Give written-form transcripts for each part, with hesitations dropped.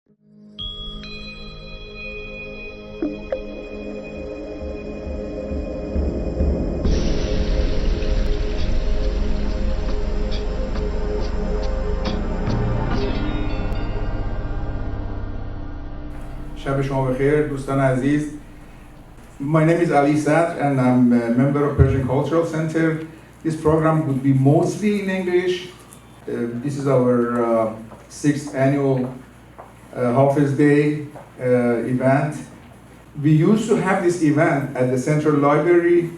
شب شما بخیر دوستان عزیز. My name is Ali Sadr and I'm a member of Persian Cultural Center. This program would be mostly in English. This is our sixth annual Hafez Day event. We used to have this event at the Central Library,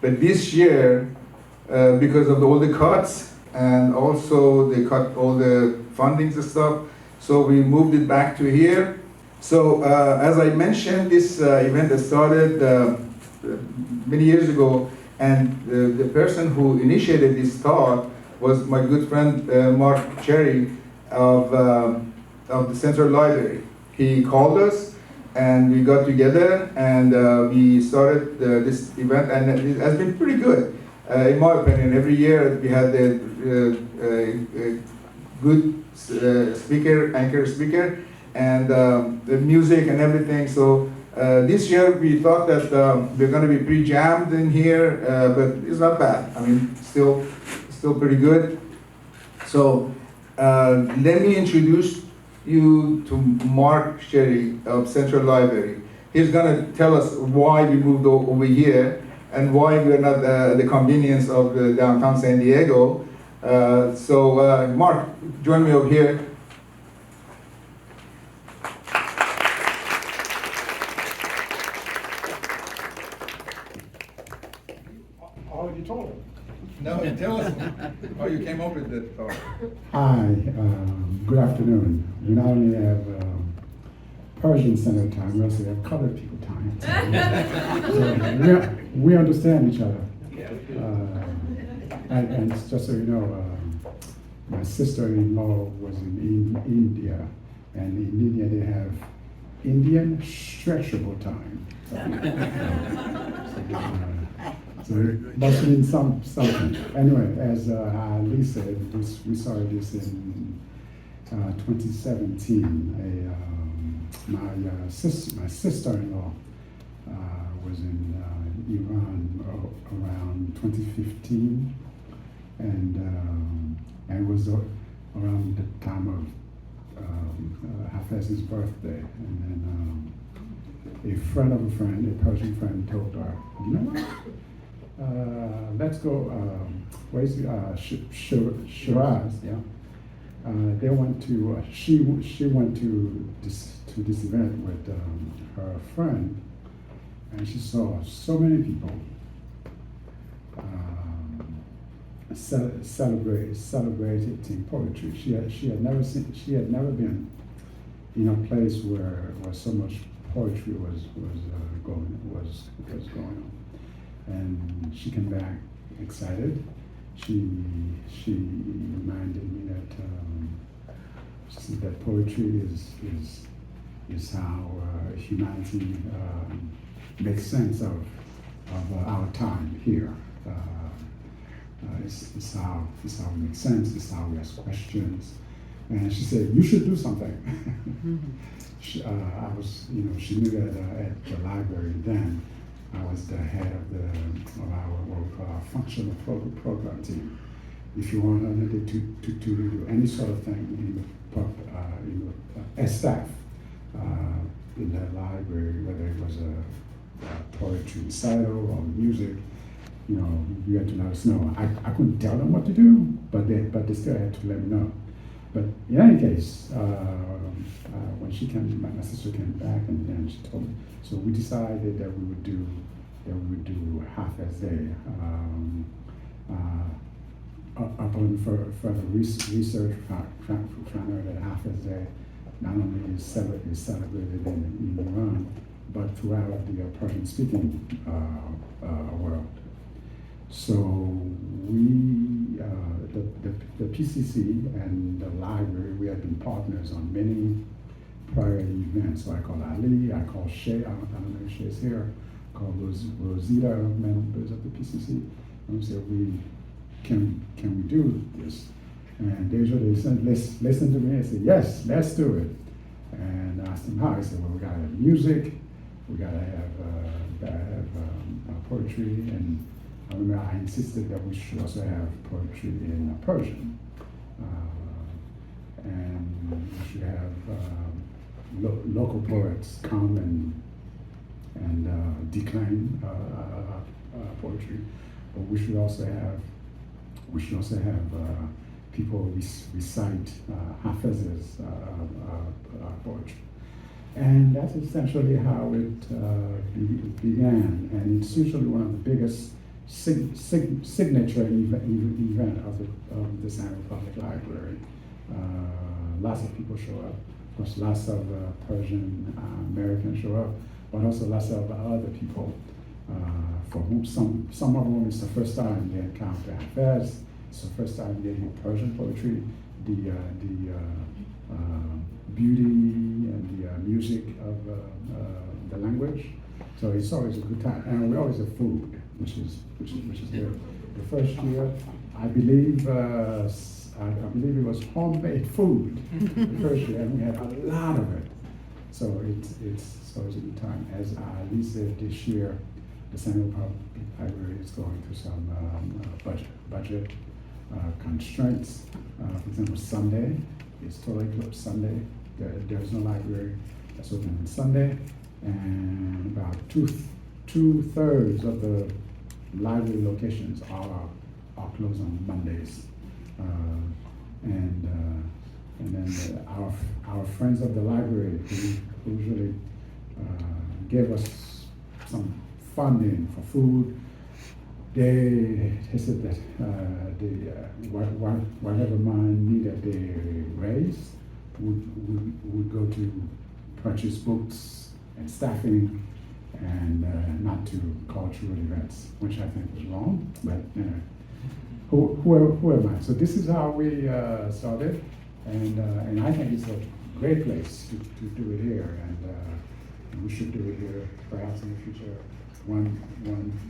but this year, because of all the cuts and also they cut all the fundings and stuff, so we moved it back to here. So as I mentioned, this event started many years ago, and the person who initiated this thought was my good friend Mark Cherry of the Central Library. He called us, and we got together, and we started this event, and it has been pretty good, in my opinion. Every year we had a good anchor speaker, and the music and everything. So this year we thought that we're going to be pretty jammed in here, but it's not bad. I mean, still pretty good. So let me introduce you to Mark Cherry of Central Library. He's going to tell us why we moved over here and why we're not at the convenience of downtown San Diego. So Mark, join me over here. No, tell us how you came up with that thought. Hi, good afternoon. We not only have Persian Center time, we also have colored people time. So we understand each other. And just so you know, my sister-in-law was in India, and in India they have Indian stretchable time. So it must mean something. Anyway, as Ali said, we started this in 2017. My sister-in-law was in Iran around 2015, and it was around the time of Hafez's birthday. And then a friend of a friend, a Persian friend, told her, you know what? Let's go. Where's Shiraz? Yeah. They went to. She went to this event with her friend, and she saw so many people celebrating poetry. She had never been in a place where so much poetry was going on. And she came back excited. She reminded me that she said that poetry is how humanity makes sense of our time here. It's how we make sense. It's how we ask questions. And she said, "You should do something." She knew that at the library then. I was the head of our functional program team. If you wanted to do any sort of thing as staff in that library, whether it was a poetry recital or music, you had to let us know. I couldn't tell them what to do, but they still had to let me know. But in any case, when she came, my sister came back and she told me. So we decided that we would do Hafez Day. Upon further research, found out that Hafez Day not only is celebrated in Iran, but throughout the Persian-speaking world. So we, the PCC and the library, we had been partners on many prior events. So I call Ali, I call Shay, I don't know if Shay's here, I call Rosita, members of the PCC, and we said, can we do this? And they said, listen to me, I said, yes, let's do it. And I asked him how. He said, well, we gotta have music, we gotta have poetry, and I remember I insisted that we should also have poetry in Persian. And we should have local poets come and declaim poetry, but we should also have people recite Hafez's poetry. And that's essentially how it began. And it's usually one of the biggest signature event of the San Public Library. Lots of people show up. Of course, lots of Persian Americans show up, but also lots of other people for whom some of them it's the first time they encounter Hafez. It's the first time they hear Persian poetry, the beauty and the music of the language. So it's always a good time, and we always have food, which is good. The first year, I believe it was homemade food. The first year, and we had a lot of it. So it's always a good time. As Ali said, this year, the Central Public Library is going through some budget constraints. For example, Sunday is totally closed. Sunday, there's no library that's open on Sunday, and about two-thirds of the library locations are closed on Mondays. And then our friends of the library who usually gave us some funding for food, they said that whatever money that they raised would go to purchase books and staffing and not to cultural events, which I think is wrong, but who am I? So this is how we started, and I think it's a great place to do it here, and we should do it here perhaps in the future, one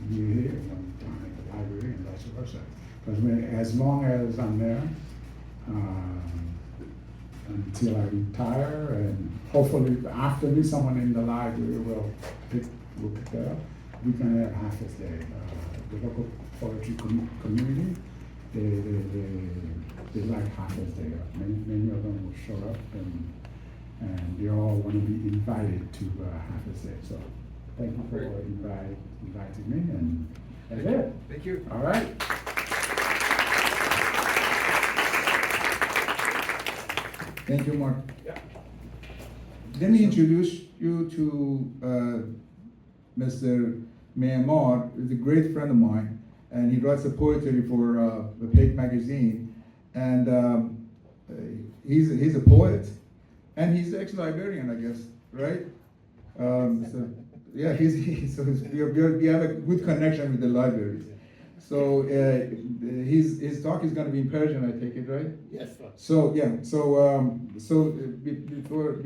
year here, one time at the library, and vice versa. Because as long as I'm there, until I retire, and hopefully after me, someone in the library will pick that up, we can have Hafez Day. The local poetry community, they like Hafez Day. Many of them will show up, and they all want to be invited to Hafez Day. So thank you for inviting me, and that's it. Thank you. All right. Thank you, Mark. Yeah. Let me introduce you to Mr. Me'amar. He's a great friend of mine, and he writes a poetry for the Page magazine. And he's a poet, and he's ex-librarian, I guess, right? So yeah, we have a good connection with the libraries. So his talk is going to be in Persian, I take it, right? Yes, sir. So yeah,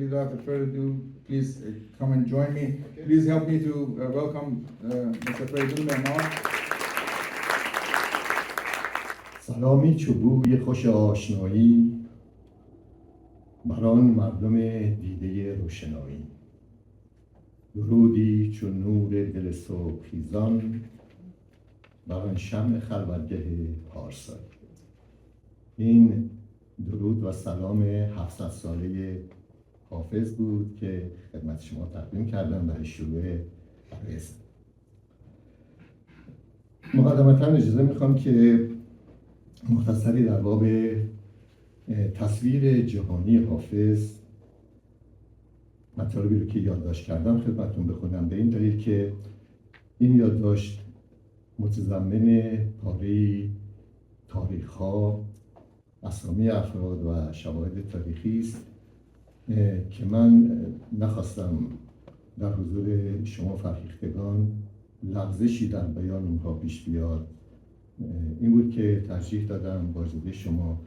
without further ado, please come and join me. Okay. Please help me to welcome Mr. Persian Me'amar. سلامی چوبوی خوش آشنایی بران مردم دیده روشنایی، درودی چون نور دل صبحخیزان بران شمع خلوتگه پارسایی. این درود و سلام 700 ساله حافظ بود که خدمت شما تقدیم کردم برای شروع بحث. مقدمتاً اجازه میخوام که مختصری در باب تصویر جهانی حافظ مطالبی رو که یادداشت کردم خدمتتون بخونم، به این دلیل که این یادداشت متضمن پاره‌ای تاریخ‌ها، اسامی افراد و شواهد تاریخی است که من نخواستم در حضور شما فرهیختگان لغزشی در بیان اونها پیش بیاد. این بود که ترجیح دادم با اجازه شما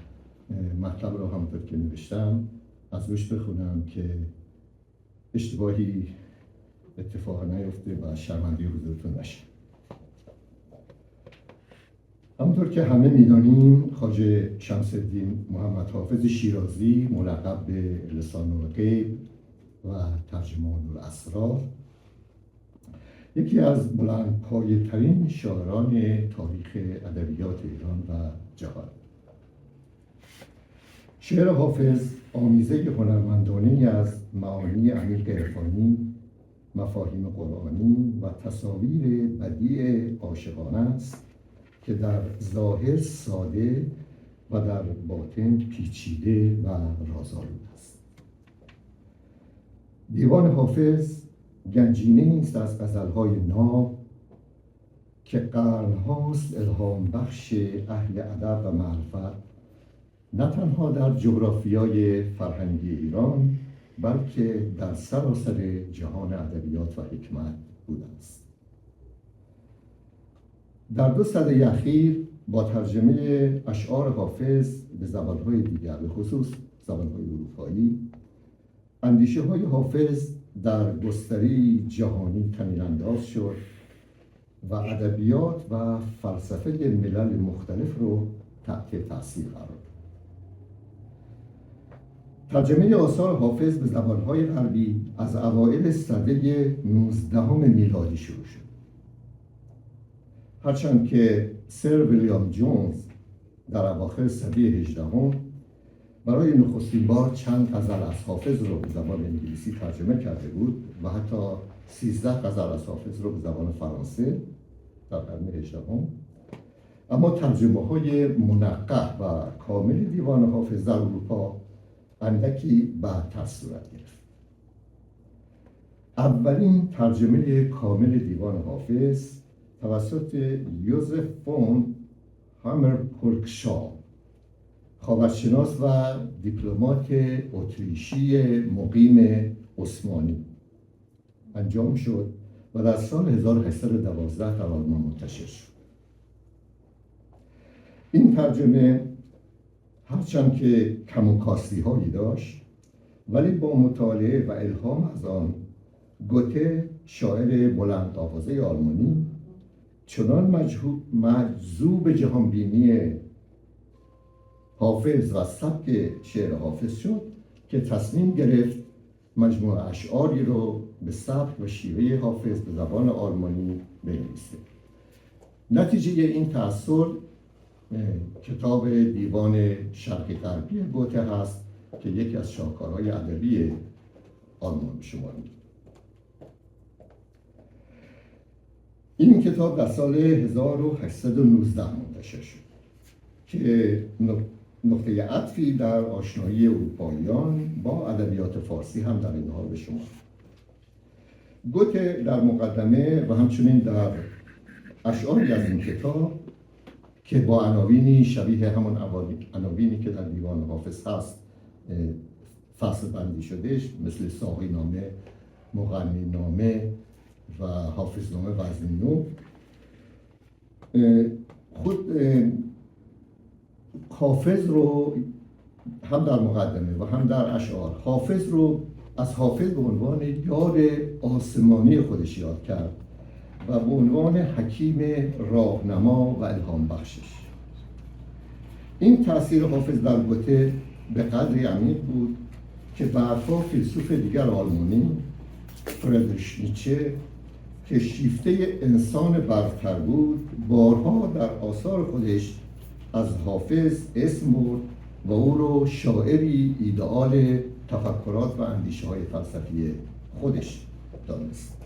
مطلب رو همونطور که نوشتم از روش بخونم که اشتباهی اتفاق نیفته و شرمنده حضورتون نشه. همونطور که همه میدانیم خواجه شمس‌الدین محمد حافظ شیرازی ملقب به لسان الغیب و ترجمان الاسرار، یکی از بلندپایه‌ترین شاعران تاریخ ادبیات ایران و جهان. شعر حافظ آمیزه هنرمندانه‌ای از معانی عمیق عرفانی، مفاهیم قرآنی و تصاویر بدیع عاشقانه است که در ظاهر ساده و در باطن پیچیده و رازآلود است. دیوان حافظ گنجینه‌ای است از غزل‌های ناب که قرن‌هاست الهام بخش اهل ادب و معرفت، نه تنها در جغرافیای فرهنگی ایران بلکه در سراسر جهان ادبیات و حکمت بوده است. در 2 سده اخیر با ترجمه اشعار حافظ به زبان‌های دیگر، به خصوص زبان‌های اروپایی، اندیشه‌های حافظ در گستری جهانی طنین‌انداز شد و ادبیات و فلسفه ملل مختلف رو تحت تاثیر قرار داد. ترجمه آثار حافظ به زبان‌های غربی از اوایل سده 19 میلادی شروع شد. هرچند که سر ویلیام جونز در اواخر سده 18 برای نخستین بار چند غزل از حافظ رو به زبان انگلیسی ترجمه کرده بود و حتی 13 غزل از حافظ رو به زبان فرانسه در قرن 18، اما ترجمه‌های منقح و کامل دیوان حافظ در اروپا اندکی بعدتر صورت گرفت. اولین ترجمه کامل دیوان حافظ توسط یوزف فون هامرپورکشا، خاورشناس و دیپلمات اتریشی مقیم عثمانی انجام شد و در سال 1812 در آلمان منتشر شد. این ترجمه هرچند که کم و کاستی هایی داشت، ولی با مطالعه و الهام از آن گوته، شاعر بلند آوازه آلمانی، چنان مجذوب جهانبینی حافظ و سبک شعر حافظ شد که تصمیم گرفت مجموعه اشعاری رو به سبک و شیوه حافظ به زبان آلمانی بنویسه. نتیجه این تأثیر کتاب دیوان شرقی غربی گوته هست که یکی از شاهکارهای ادبی آلمان به شمار میاد. این کتاب در سال 1819 منتشر شد که نقطه عطفی در آشنایی اروپاییان با ادبیات فارسی هم در این حال به شمار. گوته در مقدمه و همچنین در اشعاری از این کتاب که با عناوینی شبیه همون عناوینی که در دیوان حافظ هست فصل بندی شدهش، مثل ساقی نامه، مغنی نامه و حافظ نامه وزن نو، خود حافظ رو هم در مقدمه و هم در اشعار حافظ رو از حافظ به عنوان یار آسمانی خودش یاد کرد و به عنوان حکیم راهنما و الهام بخشش. این تأثیر حافظ در گوته به قدری عمیق بود که بعدها فیلسوف دیگر آلمانی، فریدریش نیچه، که شیفته انسان برتر بود، بارها در آثار خودش از حافظ اسم برد و او رو شاعری ایدئال تفکرات و اندیشه های فلسفی خودش دانست.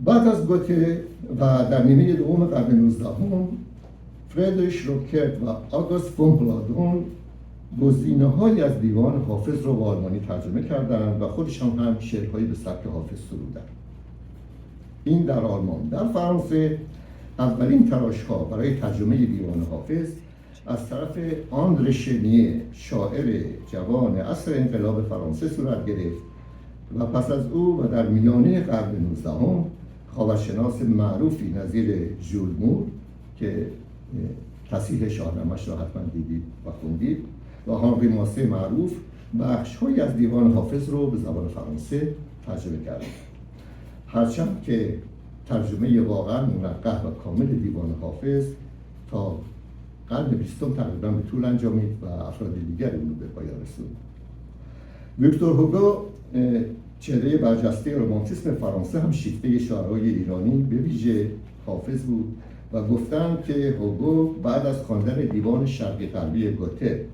بعد از گوته و در نیمه دوم قرن 19 فریدریش روکرت و آگوست فون پلادون گزینه‌هایی از دیوان حافظ رو به آلمانی ترجمه کردند و خودشان هم شعرهایی به سبک حافظ سرودند. این در آلمان. در فرانسه اولین تلاش‌ها برای ترجمه دیوان حافظ از طرف آندره شنیه، شاعر جوان عصر انقلاب فرانسه صورت گرفت و پس از او و در میانه قرن 19 خاورشناس معروفی نظیر ژول مور که تصحیح شاهنامه‌اش را حتما دیدید و خوندید و هانری ماسه معروف بخش‌هایی از دیوان حافظ رو به زبان فرانسه ترجمه کردند. هرچند که ترجمه واقعا منقح و کامل دیوان حافظ تا قرن 20 تقریبا به طول انجامید و افراد دیگری اون رو به پایان رسوند. ویکتور هوگو چهره برجسته رمانتیسم فرانسه هم شیفته شاعرای ایرانی به ویژه حافظ بود و گفتند که هوگو بعد از خواندن دیوان شرقی غربی گوته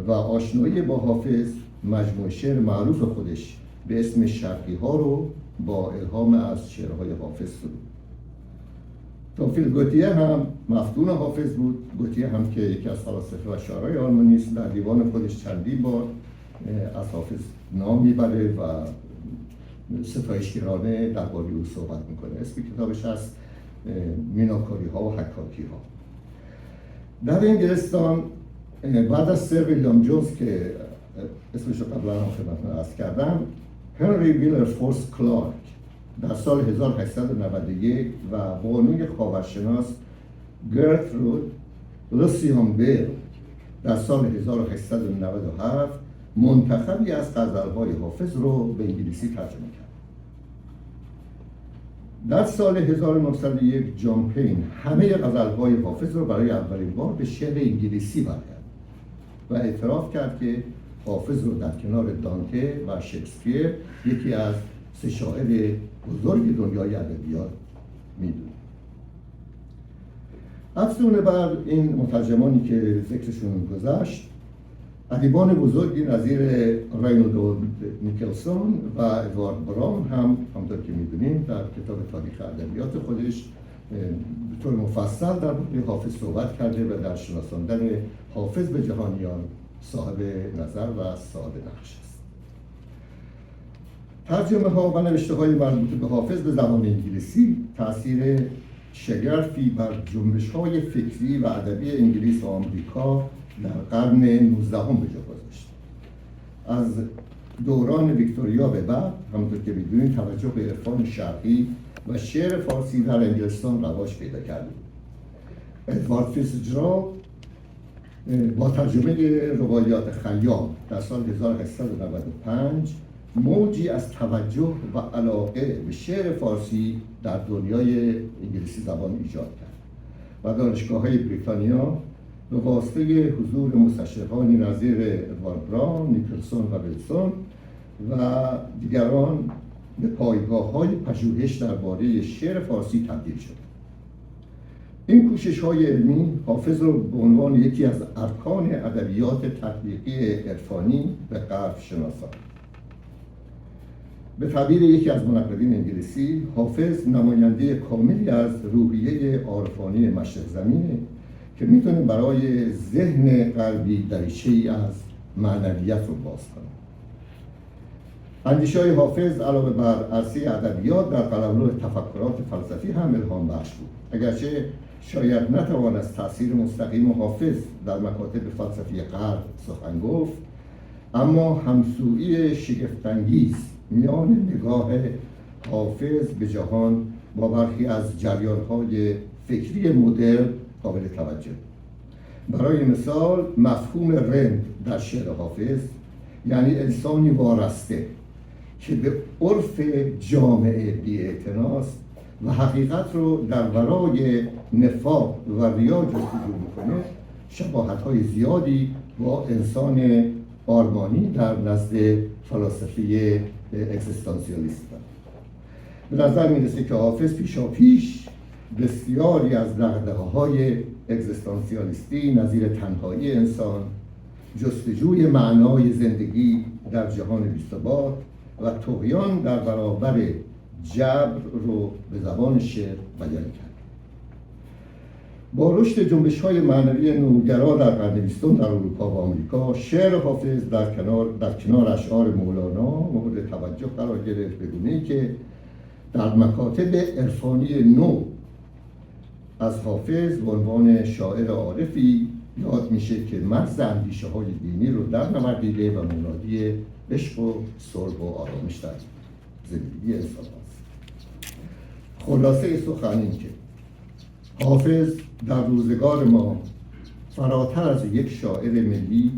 و آشنایی با حافظ مجموعه شعر معروف خودش به اسم شرقی ها رو با الهام از شعرهای حافظ سرود. توفیل گوتیه هم مفتون حافظ بود. گوتیه هم که یکی از فلاسفه و شاعرای آلمانی است، در دیوان خودش چندین بار از حافظ نام میبره و ستایشگرانه درباره او صحبت میکنه. اسم کتابش هست میناکاری ها و حکاکی ها. در انگلستان بعد از سر ویلیام جونز که اسمش رو قبلا هم خدمتتون عرض کردم، هنری ویلبرفورس کلارک در سال 1891 و بانوی خاورشناس گرترود لوسیان بیل در سال 1897 منتخبی از غزل‌های حافظ رو به انگلیسی ترجمه کرد. در سال 1901 جان پین همه غزل‌های حافظ رو برای اولین بار به شعر انگلیسی برگرداند و اعتراف کرد که حافظ رو در کنار دانته و شکسپیر یکی از سه شاعر بزرگ دنیای ادبیات میدونه. افزون بر این مترجمانی که ذکرشون گذشت، ادیبان بزرگی نظیر رینولد نیکلسون و ادوارد براون هم همونطور که میدونیم در کتاب تاریخ ادبیات خودش به طور مفصل در مورد حافظ صحبت کرده و در شناساندن حافظ به جهانیان صاحب نظر و صاحب نقش است. ترجمه ها و نوشته های مربوط به حافظ به زبان انگلیسی تأثیر شگرفی بر جنبش های فکری و ادبی انگلیس و آمریکا در قرن 19 به جا گذاشت. از دوران ویکتوریا به بعد همونطور که می‌دونید توجه به عرفان شرقی و شعر فارسی در انگلستان رواج پیدا کرد. ادوارد فیتزجرالد با ترجمه روایات خیام در سال 1895 موجی از توجه و علاقه به شعر فارسی در دنیای انگلیسی زبان ایجاد کرد و دانشگاه‌های بریتانیا به واسطه حضور مستشرقانی نظیر ادوارد براون، نیکلسون و ویلسون و دیگران به پایگاه‌های پژوهش درباره شعر فارسی تبدیل شد. این کوشش‌های علمی حافظ را به عنوان یکی از ارکان ادبیات تطبیقی عرفانی به غرب شناساند. به تعبیر یکی از منقدین انگلیسی، حافظ نماینده کاملی از روحیه عارفانه مشرق زمینه که میتونه برای ذهن غربی دریچه‌ای از معنویت رو باز کنه. اندیشه‌های حافظ علاوه بر عرصه ادبیات در قلمرو تفکرات فلسفی هم الهام بخش بود. اگرچه شاید نتوان از تأثیر مستقیم حافظ در مکاتب فلسفی غرب سخن گفت، اما همسویی شگفت‌انگیز میان نگاه حافظ به جهان با برخی از جریان‌های فکری مدرن قابل توجه. برای مثال مفهوم رند در شعر حافظ یعنی انسانی وارسته که به عرف جامعه بی‌اعتناست و حقیقت رو در ورای نفاق و ریا جستجو میکنه، شباهت‌های زیادی با انسان آرمانی در نزد فلاسفه اگزیستانسیالیست دارد. به نظر میرسه که حافظ پیشاپیش بسیاری از دغدغه‌های اگزیستانسیالیستی نظیر تنهایی انسان، جستجوی معنای زندگی در جهان بی‌ثبات و طغیان در برابر جبر رو به زبان شعر بیان کرد. با رشد جنبش‌های معنوی نوگرا در قرن 20 در اروپا و آمریکا، شعر حافظ در کنار اشعار مولانا مورد توجه قرار گرفت، به گونه‌ای که در مکاتب عرفانی نو از حافظ به عنوان شاعر عارفی یاد میشه که مرز اندیشه‌های دینی رو در نوردیده و منادی عشق و صلح و آرامش در زندگی انسان است. خلاصه سخن این که حافظ در روزگار ما فراتر از یک شاعر ملی،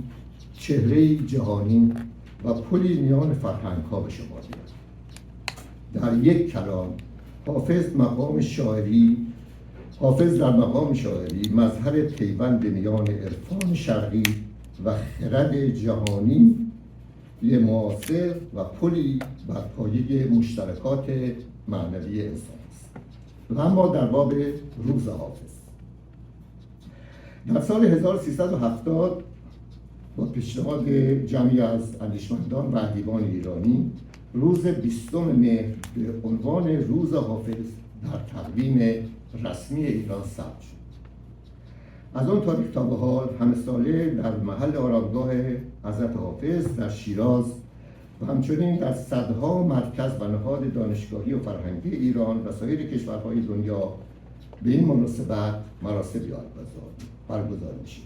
چهره جهانی و پلی میان فرهنگ‌ها به شمار میاد. در یک کلام حافظ در مقام شاعری مظهر پیوند میان عرفان شرقی و خرد جهانی معاصر و پلی بر پایه مشترکات معنوی انسان است. و اما در باب روز حافظ، در سال 1370 با پیشنهاد جمعی از اندیشمندان و ادیبان ایرانی روز 20 مهر به عنوان روز حافظ در تقویم رسمی ایران ثبت شد. از آن تاریخ تا به حال همه ساله در محل آرامگاه حضرت حافظ در شیراز و همچنین در صدها مرکز و نهاد دانشگاهی و فرهنگی ایران و سایر کشورهای دنیا به این مناسبت مراسمی برگزار میشه.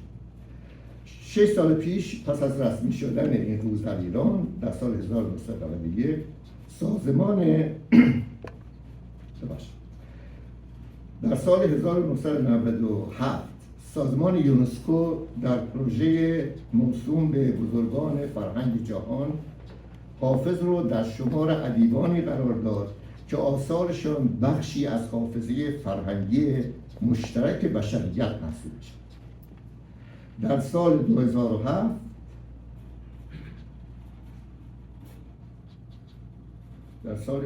6 سال پیش پس از رسمی شدن این روز در ایران در سال 1991 در سال 1997 سازمان یونسکو در پروژه موسوم به بزرگان فرهنگ جهان حافظ رو در شمار ادیبانی قرار داد که آثارشان بخشی از حافظه فرهنگی مشترک بشریت محسوب میشه. در سال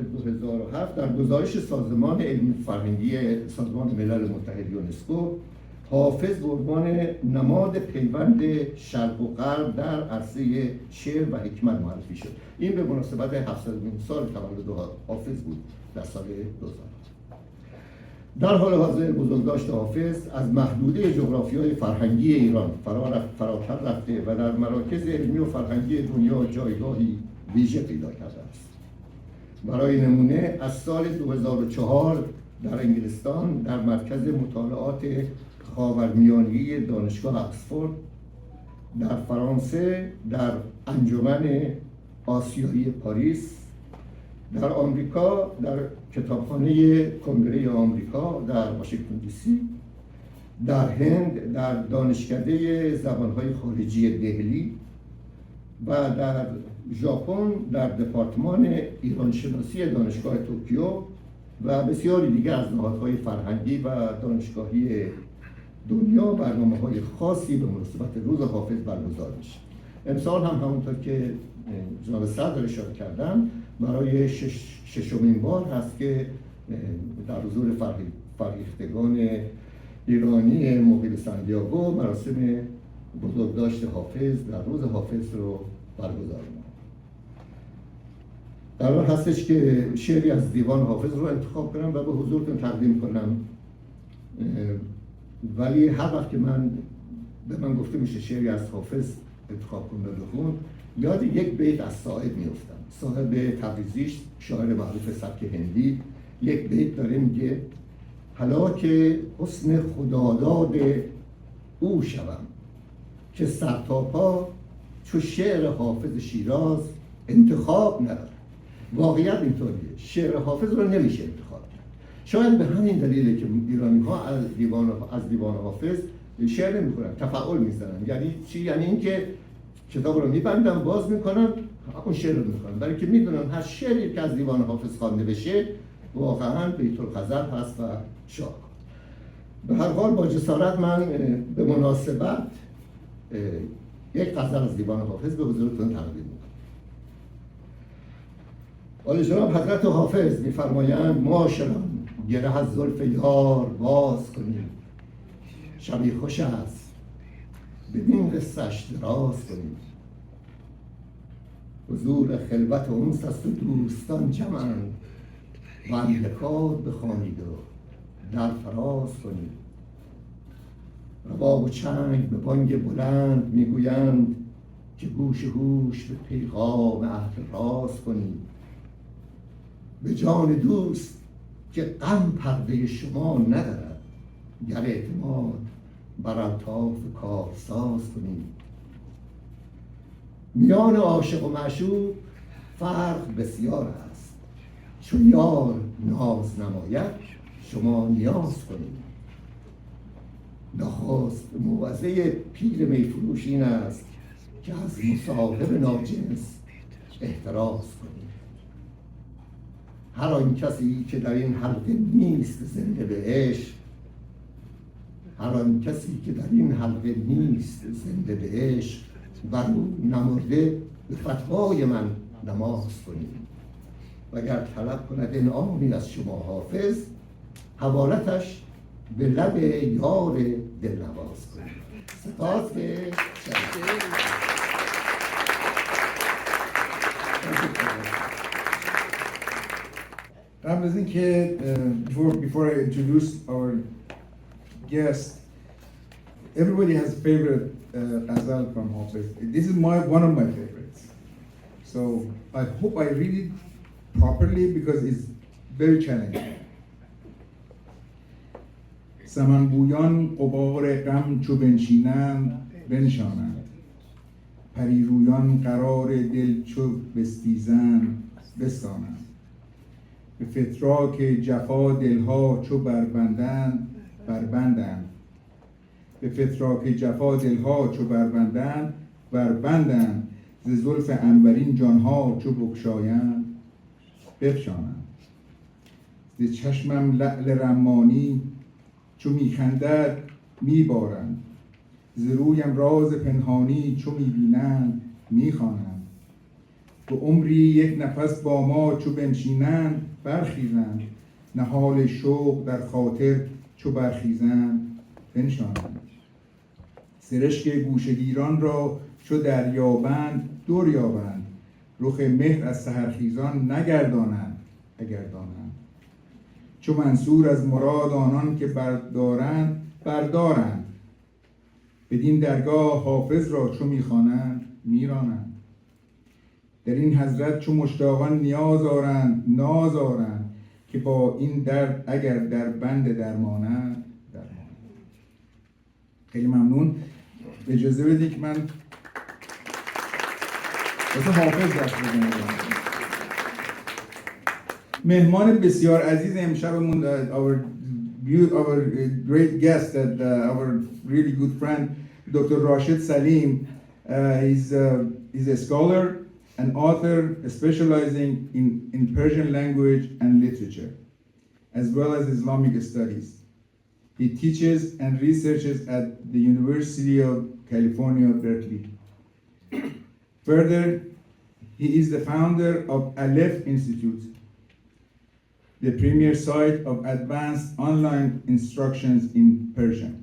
2007 در گزارش سازمان علمی فرهنگی سازمان ملل متحد یونسکو حافظ به عنوان نماد پیوند شرق و غرب در عرصه شعر و حکمت معرفی شد. این به مناسبت 700 سال تولد حافظ بود در سال 2000. در حال حاضر بزرگداشت حافظ از محدوده جغرافیای فرهنگی ایران فراتر رفته و در مراکز علمی و فرهنگی دنیا جایگاهی ویژه پیدا کرده است. برای نمونه از سال 2004 در انگلستان در مرکز مطالعات خاورمیانه‌ای دانشگاه اکتبر، در فرانسه در انجمن آسیایی پاریس، در آمریکا در کتابخانه کنگره آمریکا در واشنگتن دی سی، در هند در دانشکده زبانهای خارجی دهلی و در ژاپن در دپارتمان ایرانشناسی دانشگاه توکیو و بسیاری دیگر از نهادهای فرهنگی و دانشگاهی دنیا برنامه‌های خاصی به مناسبت روز حافظ برگزار میشه. امسال هم همونطور که جناب صدر اشاره کردن برای ششمین بار هست که در حضور فرهیختگان ایرانی مقیم سندیاگو مراسم بزرگداشت حافظ در روز حافظ رو برگزار می‌کنیم. قرار هستش که شعری از دیوان حافظ رو انتخاب کنم و به حضورتون تقدیم کنم، ولی هر وقت که به من گفته میشه شعری از حافظ انتخاب کن و بخون، یاد یک بیت از ساعت میفتم. صاحب تبریزیش شاعر معروف سبک هندی یک بیت داره میگه: هلاک حسن خداداد او شوم که سر تا پا چو شعر حافظ شیراز انتخاب نداره. واقعیت اینطوریه، شعر حافظ رو نمیشه انتخاب کرد. شاید به همین دلیله که ایرانی ها از دیوان حافظ شعر نمی‌خونن، تفاعل میزنن. یعنی چی؟ یعنی اینکه کتاب رو میبندن، باز میکنن، اون شعر رو میخونن، برای که میدونن هر شعری که از دیوان حافظ خوانده بشه واقعا بیت الغزل هست و شعر. به هر حال با جسارت من به مناسبت یک غزل از دیوان حافظ به حضورتون تقدیم میکنم. عالی جناب حضرت حافظ میفرمایند: معاشران گره از زلف یار باز کنیم، شبی خوش است بدین قصه‌اش دراز کنیم. حضور خلوت انس است و دوستان جمعند، و املکات بخوانید و در فراز کنید. رباب و چنگ به بانگ بلند میگویند که گوش هوش به پیغام اهل راز کنید. به جان دوست که غم پرده شما ندارد، گر اعتماد بر الطاف کارساز کنید. میان عاشق و معشوق فرق بسیار است، چو یار ناز نماید شما نیاز کنید. نخست موعظه پیر میفروش این است که از مصاحب ناجنس احتراز کنید. هر آن کسی که در این حلقه نیست زنده به عشق، هر آن کسی که در این حلقه نیست زنده به عشق، بر او نمرده به فتوای من نماز کنید وگر طلب کند انعامی از شما حافظ حوالتش به لب یار دلنواز کنید. سپاس که قبل از اینکه before I introduce our guest, everybody has a favorite ghazal from Hafez. This is one of my favorites. So I hope I read it properly because it's very challenging. سمنبویان غبار غم چو بنشینند بنشانند، پریرویان قرار دل چو بستیزند بستانند، به فتراک جفا دلها چو بربندند بربندند، به فتراک جفا دلها چو بربندند بربندند، ز زلف عنبرین جانها چو بگشایند بفشانند، ز چشمم لعل رمانی چو میخندد میبارند، ز رویم راز پنهانی چو میبینند میخوانند، به عمری یک نفس با ما چو بنشینند برخیزند، نهال شوق در خاطر چو برخیزند بنشانند، سرشک گوشگیران را چو دریابند دور یابند، رخ مهر از سحرخیزان نگردانند اگر دانند، چو منصور از مراد آنان که بردارند بردارند، بدین درگاه حافظ را چو میخوانند میرانند، در این حضرت چو مشتاقان نیاز آرند ناز آرند، که با این درد اگر در بند درمانند درمانند. خیلی ممنون. اجازه بدید که من واسه حافظ دست بزنم. مهمان بسیار عزیز امشبمون our great guest, our really good friend, Dr. Rashid Saleem. He's a scholar, an author specializing in Persian language and literature, as well as Islamic studies. He teaches and researches at the University of California, Berkeley. Further, he is the founder of Aleph Institute, the premier site of advanced online instructions in Persian.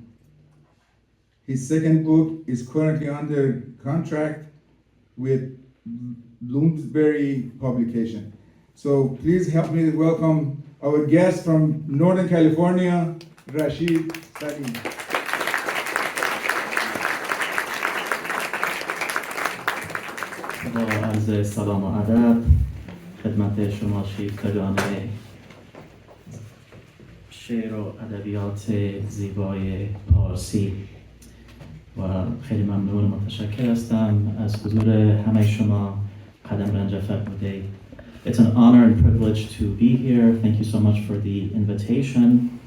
His second book is currently under contract with Bloomsbury Publication. So please help me welcome our guest from Northern California, Rashid, Salim. با عرض سلام و ادب خدمت شما شیفتگان شعر و ادبیات زیبای پارسی و خیلی ممنون و متشکر هستم از حضور همه شما قدم رنج فرمودید. It's an honor and privilege to be here. Thank you so much for the invitation.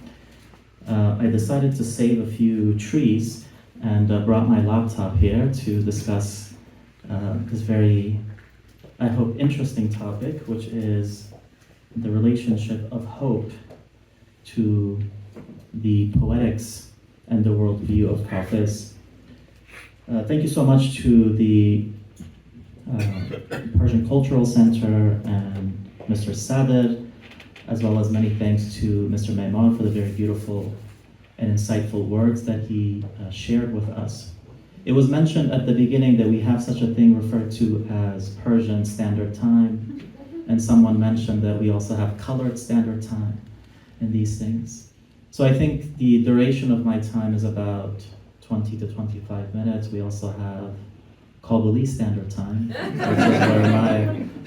I decided to save a few trees and brought my laptop here to discuss this very, I hope, interesting topic, which is the relationship of hope to the poetics and the worldview of Hafez. Thank you so much to the Persian Cultural Center and Mr. Saded, as well as many thanks to Mr. Maimon for the very beautiful and insightful words that he shared with us. It was mentioned at the beginning that we have such a thing referred to as Persian Standard Time, and someone mentioned that we also have colored Standard Time and these things. So I think the duration of my time is about 20 to 25 minutes. We also have Kabuli Standard Time, which is where my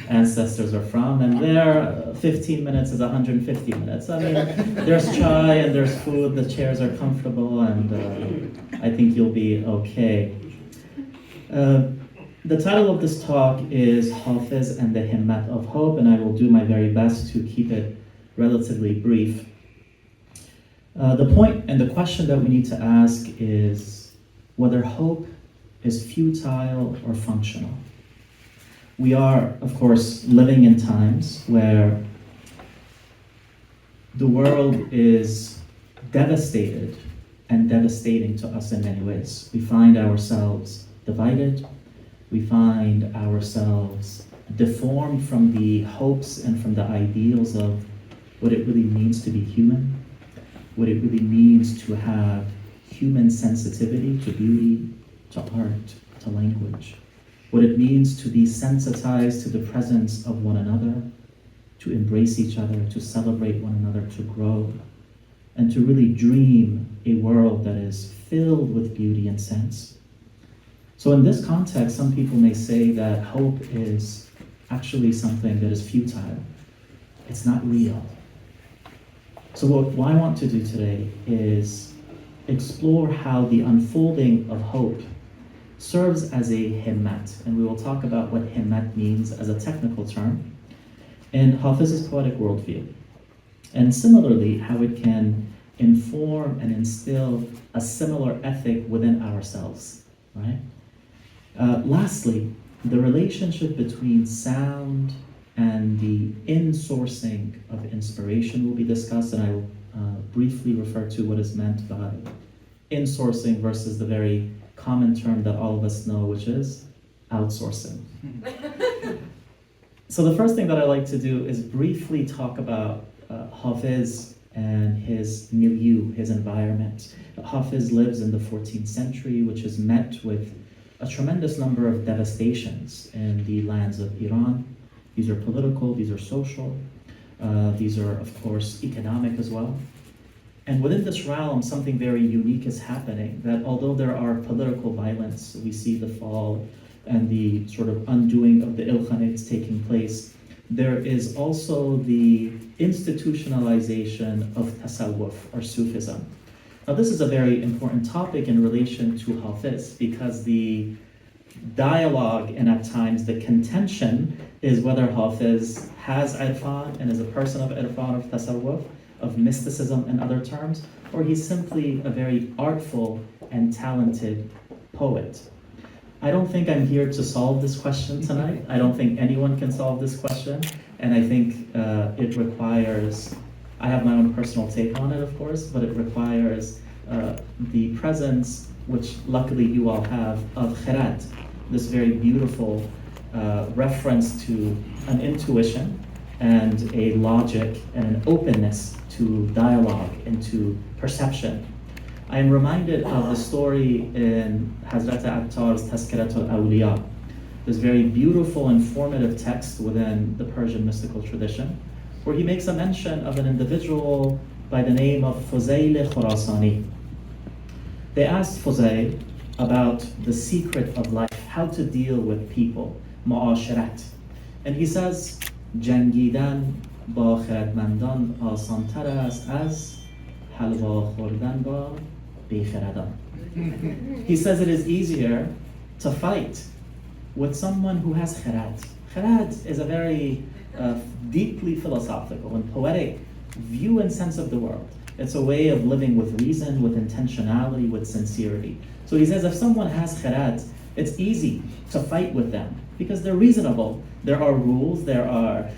ancestors are from, and there 15 minutes is 150 minutes. I mean, there's chai and there's food, the chairs are comfortable, and I think you'll be okay. The title of this talk is Hafez and the Himmat of Hope, and I will do my very best to keep it relatively brief. The point and the question that we need to ask is whether hope is futile or functional. We are, of course, living in times where the world is devastated and devastating to us in many ways. We find ourselves divided, We find ourselves deformed from the hopes and from the ideals of what it really means to be human, what it really means to have human sensitivity to beauty, to art, to language, what it means to be sensitized to the presence of one another, to embrace each other, to celebrate one another, to grow, and to really dream a world that is filled with beauty and sense. So in this context, some people may say that hope is actually something that is futile. It's not real. So what I want to do today is explore how the unfolding of hope serves as a himmat, and we will talk about what himmat means as a technical term in Hafez's poetic worldview, and similarly how it can inform and instill a similar ethic within ourselves, right? Lastly, the relationship between sound and the insourcing of inspiration will be discussed, and I will briefly refer to what is meant by insourcing versus the very common term that all of us know, which is outsourcing. So the first thing that I like to do is briefly talk about Hafez and his milieu, his environment. Hafez lives in the 14th century, which is met with a tremendous number of devastations in the lands of Iran. These are political, these are social, these are, of course, economic as well. And within this realm, something very unique is happening, that although there are political violence, we see the fall and the sort of undoing of the Ilkhanates taking place, there is also the institutionalization of tasawwuf, or Sufism. Now, this is a very important topic in relation to Hafez, because the dialogue and at times the contention is whether Hafez has irfan and is a person of irfan, of tasawwuf, of mysticism in other terms, or he's simply a very artful and talented poet. I don't think I'm here to solve this question tonight. I don't think anyone can solve this question, and I think it requires, I have my own personal take on it, of course, but it requires the presence, which luckily you all have, of kharat, this very beautiful reference to an intuition and a logic and an openness to dialogue and to perception. I am reminded of the story in Hazrat Attar's Tazkiratul Awliya, this very beautiful, informative text within the Persian mystical tradition, where he makes a mention of an individual by the name of Fuzayl Khurasani. They asked Fuzayl about the secret of life, how to deal with people, mu'asharat. And he says, jangidan ba khiradmandan asantar ast az halwa khordan ba bikhiradan. He says it is easier to fight with someone who has khirad. Khirad is a very deeply philosophical and poetic view and sense of the world. It's a way of living with reason, with intentionality, with sincerity. So he says if someone has khirad, it's easy to fight with them because they're reasonable. There are rules, there are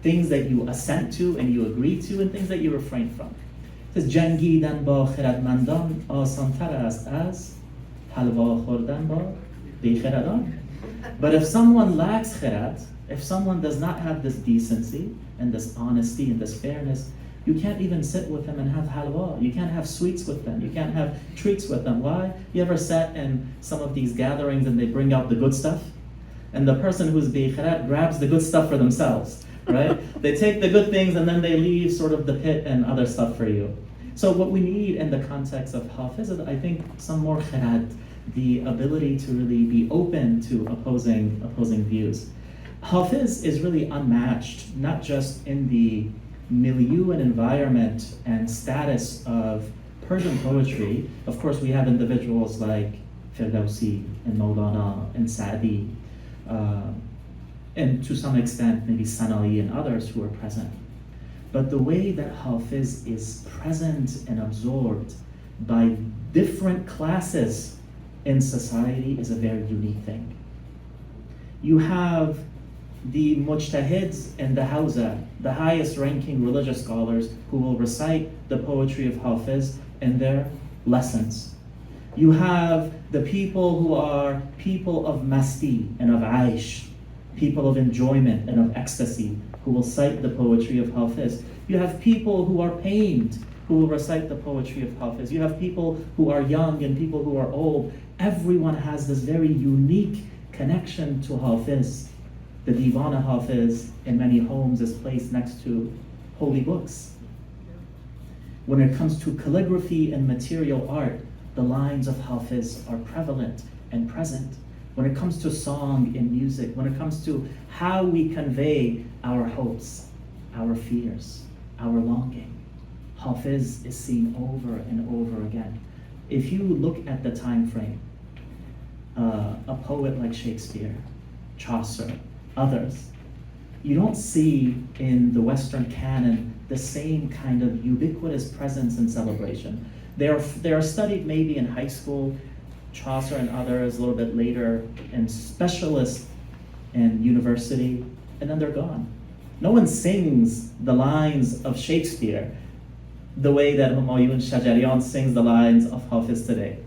things that you assent to and you agree to, and things that you refrain from. It says, jangidan ba khiradmandan asantar ast az halwa khordan ba bikhiradan. But if someone lacks khirad, if someone does not have this decency and this honesty and this fairness, you can't even sit with them and have halwa. You can't have sweets with them. You can't have treats with them. Why? You ever sat in some of these gatherings and they bring out the good stuff? And the person who's bikhirad grabs the good stuff for themselves, right? They take the good things and then they leave sort of the pit and other stuff for you. So what we need in the context of Hafez is, I think, some more khirad, the ability to really be open to opposing views. Hafez is really unmatched, not just in the milieu and environment and status of Persian poetry. Of course, we have individuals like Firdausi and Maulana and Sa'di, and to some extent maybe Sanai and others who are present. But the way that Hafez is present and absorbed by different classes in society is a very unique thing. You have the mujtahids and the hawza, the highest ranking religious scholars who will recite the poetry of Hafez in their lessons. You have the people who are people of masti and of aish, people of enjoyment and of ecstasy, who will cite the poetry of Hafez. You have people who are pained, who will recite the poetry of Hafez. You have people who are young and people who are old. Everyone has this very unique connection to Hafez. The Divan of Hafez in many homes is placed next to holy books. When it comes to calligraphy and material art, the lines of Hafez are prevalent and present. When it comes to song and music, when it comes to how we convey our hopes, our fears, our longing, Hafez is seen over and over again. If you look at the time frame, a poet like Shakespeare, Chaucer, others, you don't see in the Western canon the same kind of ubiquitous presence and celebration. They are studied maybe in high school, Chaucer and others a little bit later, and specialists in university, and then they're gone. No one sings the lines of Shakespeare the way that Humayun Shajarian sings the lines of Hafez today.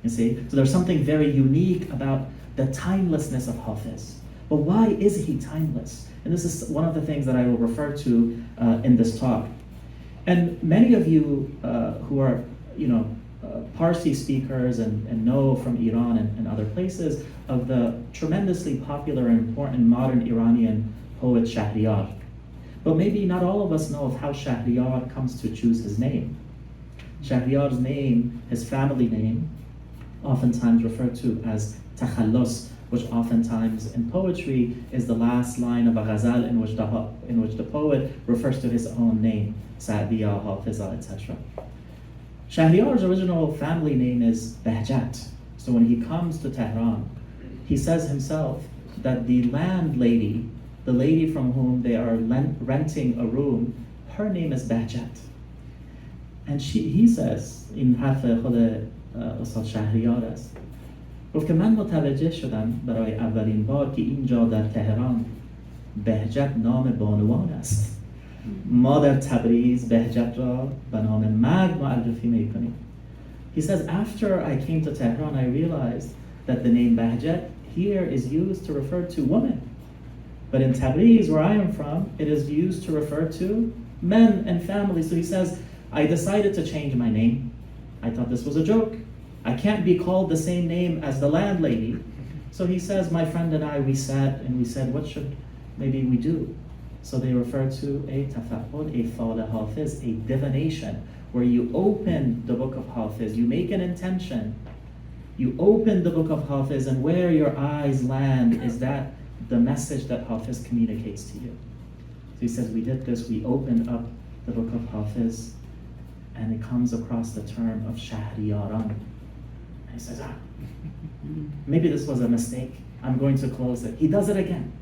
You see? So there's something very unique about the timelessness of Hafez. But why is he timeless? And this is one of the things that I will refer to in this talk. And many of you who are, Parsi speakers and know from Iran and other places of the tremendously popular and important modern Iranian poet Shahriyar. But maybe not all of us know of how Shahriyar comes to choose his name. Shahriyar's name, his family name, oftentimes referred to as Takhallus, which oftentimes in poetry is the last line of a ghazal in which the poet refers to his own name, Sa'diya, Hafiza, etc. Shahriyar's original family name is Behjat. So when he comes to Tehran, he says himself that the landlady, the lady from whom they are renting a room, her name is Behjat. And he says, in حرف خود استاد شهریار است، گفت که من متوجه شدم برای اولین بار که اینجا در تهران بهجت نام بانوان است. ما در تبریز بهجت را به نام مرد معرفی میکنیم. He says, after I came to Tehran, I realized that the name Behjat here is used to refer to women. But in Tabriz, where I am from, it is used to refer to men and families. So he says, I decided to change my name. I thought this was a joke. I can't be called the same name as the landlady. So he says, my friend and I, we sat and we said, what should maybe we do? So they refer to a tafa'ul, a fal hafiz, a divination, where you open the book of Hafez, you make an intention, you open the book of Hafez, and where your eyes land is that the message that Hafez communicates to you. So he says, we did this, we opened up the book of Hafez, and it comes across the term of Shahriyaran. And he says, maybe this was a mistake. I'm going to close it. He does it again.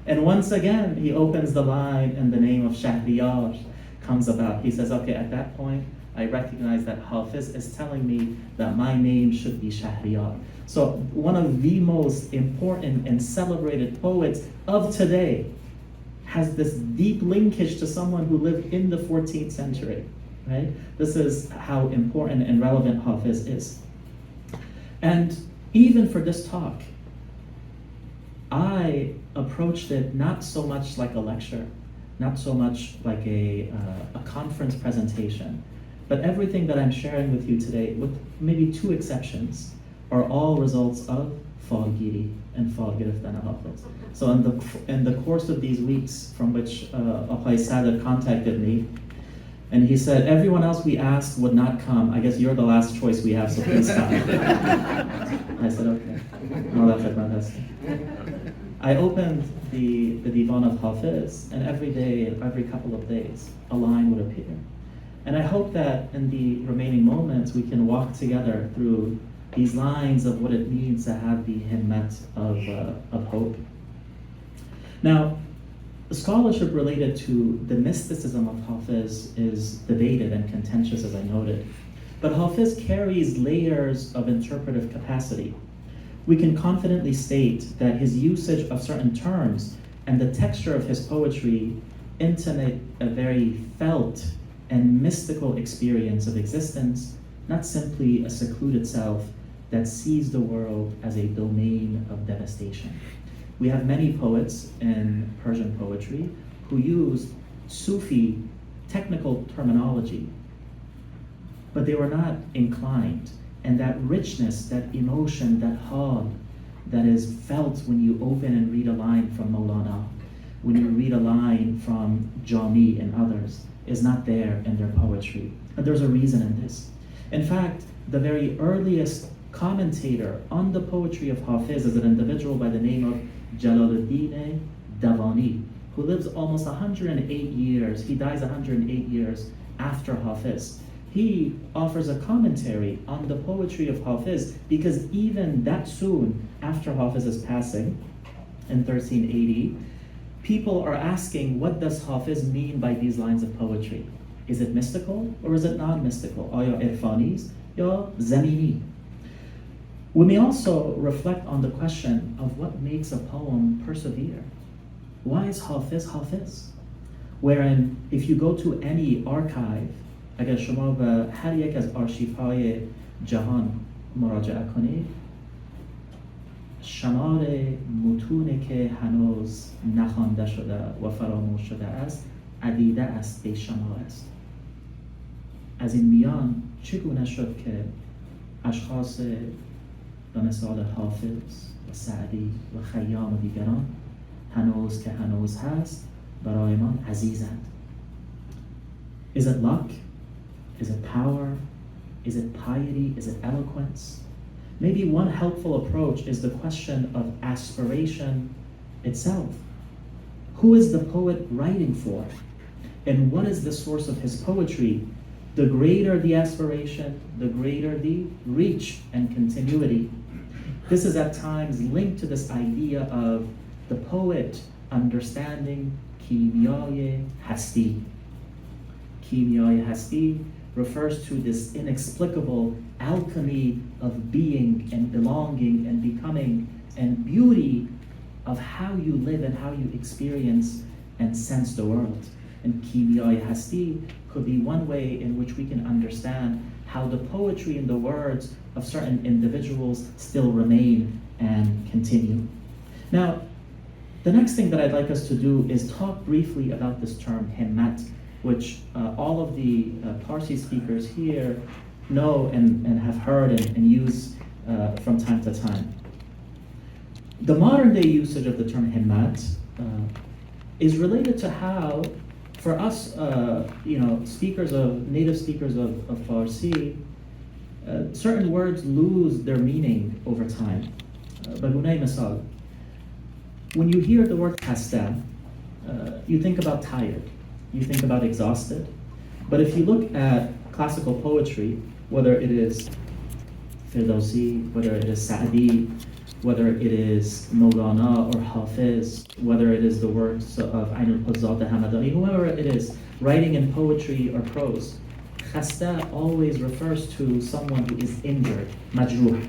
And once again, he opens the line and the name of Shahriyar comes about. He says, okay, at that point, I recognize that Hafez is telling me that my name should be Shahriyar. So one of the most important and celebrated poets of today has this deep linkage to someone who lived in the 14th century. Right? This is how important and relevant Hafez is. And even for this talk, I approached it not so much like a lecture, not so much like a conference presentation, but everything that I'm sharing with you today, with maybe two exceptions, are all results of falgiri and falgiriftan Hafez. So in the course of these weeks from which Apay Sadat contacted me, and he said, everyone else we asked would not come. I guess you're the last choice we have, so please come. I said, okay. I opened the Divan of Hafez, and every day, every couple of days, a line would appear. And I hope that in the remaining moments, we can walk together through these lines of what it means to have the himmat of hope. Now, the scholarship related to the mysticism of Hafez is debated and contentious, as I noted. But Hafez carries layers of interpretive capacity. We can confidently state that his usage of certain terms and the texture of his poetry intimate a very felt and mystical experience of existence, not simply a secluded self that sees the world as a domain of devastation. We have many poets in Persian poetry who use Sufi technical terminology, but they were not inclined. And that richness, that emotion, that hal that is felt when you open and read a line from Maulana, when you read a line from Jami and others, is not there in their poetry. And there's a reason in this. In fact, the very earliest commentator on the poetry of Hafez is an individual by the name of Jalaluddin Davani, who lives almost 108 years. He dies 108 years after Hafez. He offers a commentary on the poetry of Hafez because even that soon after Hafez's passing in 1380, people are asking, what does Hafez mean by these lines of poetry? Is it mystical or is it non-mystical? Aya irfanis ya zamini? We may also reflect on the question of what makes a poem persevere. Why is Hafez Hafez? Wherein, if you go to any archive, اگر شما به هر یک از آرشیف‌های جهان مراجعه کنید، شمار متونی که هنوز نخوانده شده و فراموش شده است عدیده است، بی‌شمار است. از این میان چگونه شد که اشخاص به مثال حافظ و سعدی و خیام و دیگران هنوز که هنوز هست برایمان عزیزند؟ Is it luck? Is it power? Is it piety? Is it eloquence? Maybe one helpful approach is the question of aspiration itself. Who is the poet writing for? And what is the source of his poetry? The greater the aspiration, the greater the reach and continuity. This is at times linked to this idea of the poet understanding kimyay hasti. Kimyay hasti refers to this inexplicable alchemy of being and belonging and becoming and beauty of how you live and how you experience and sense the world. And kimyay hasti could be one way in which we can understand how the poetry and the words of certain individuals still remain and continue. Now, the next thing that I'd like us to do is talk briefly about this term himmat, which all of the Parsi speakers here know and have heard and use from time to time. The modern day usage of the term himmat is related to how, for us, native speakers of Farsi, certain words lose their meaning over time. Bagunay misal. When you hear the word khasta, you think about tired. You think about exhausted. But if you look at classical poetry, whether it is Firdausi, whether it is Sa'di, whether it is Maulana or Hafez, whether it is the works of Ain al-Quzzat Hamadani, whoever it is, writing in poetry or prose, khasta always refers to someone who is injured, majruh.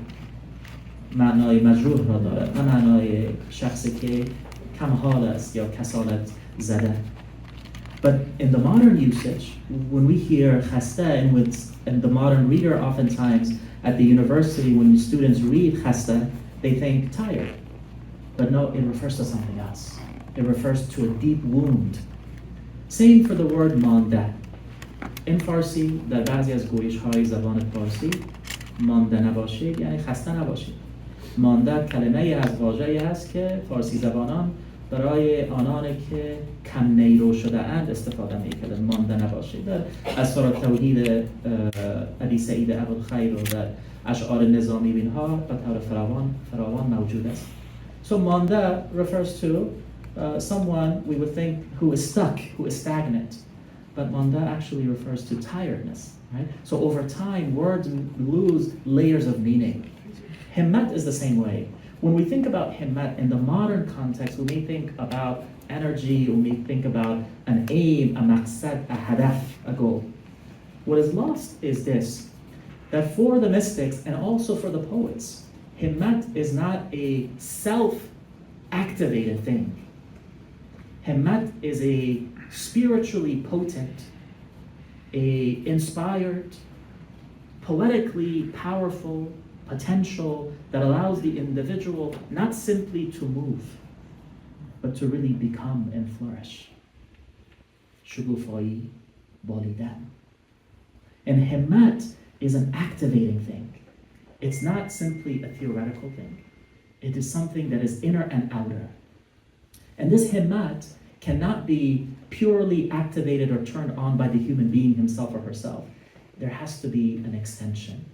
معنای مجروح را داره، نه معنای شخصی که کم حال است یا کسالت زده. But in the modern usage, when we hear khasta, and the modern reader oftentimes at the university, when students read khasta, they think tired. But no, it refers to something else. It refers to a deep wound. Same for the word manda. In Farsi, در بعضی از گویش‌های زبان فارسی، مانده نباشید یعنی خسته نباشید. مانده کلمه از واژه‌ای هست که فارسی زبانان برای آنانی که کم نیرو شده اند استفاده می‌کنند. مانده نباشید. در اسرار توحید ابی سعید ابوالخیر و در اشعار نظامی اینها به طور فراوان موجود است. So manda refers to someone we would think who is stuck, who is stagnant. But manda actually refers to tiredness, right? So over time, words lose layers of meaning. Himmat is the same way. When we think about himmat in the modern context, we may think about energy, we may think about an aim, a maqsad, a hadaf, a goal. What is lost is this, that for the mystics and also for the poets, himmat is not a self-activated thing. Himmat is a spiritually potent, a inspired, poetically powerful, potential that allows the individual not simply to move, but to really become and flourish. شگوفایی بالیدن. And himmat is an activating thing. It's not simply a theoretical thing. It is something that is inner and outer. And this himmat cannot be purely activated or turned on by the human being himself or herself. There has to be an extension.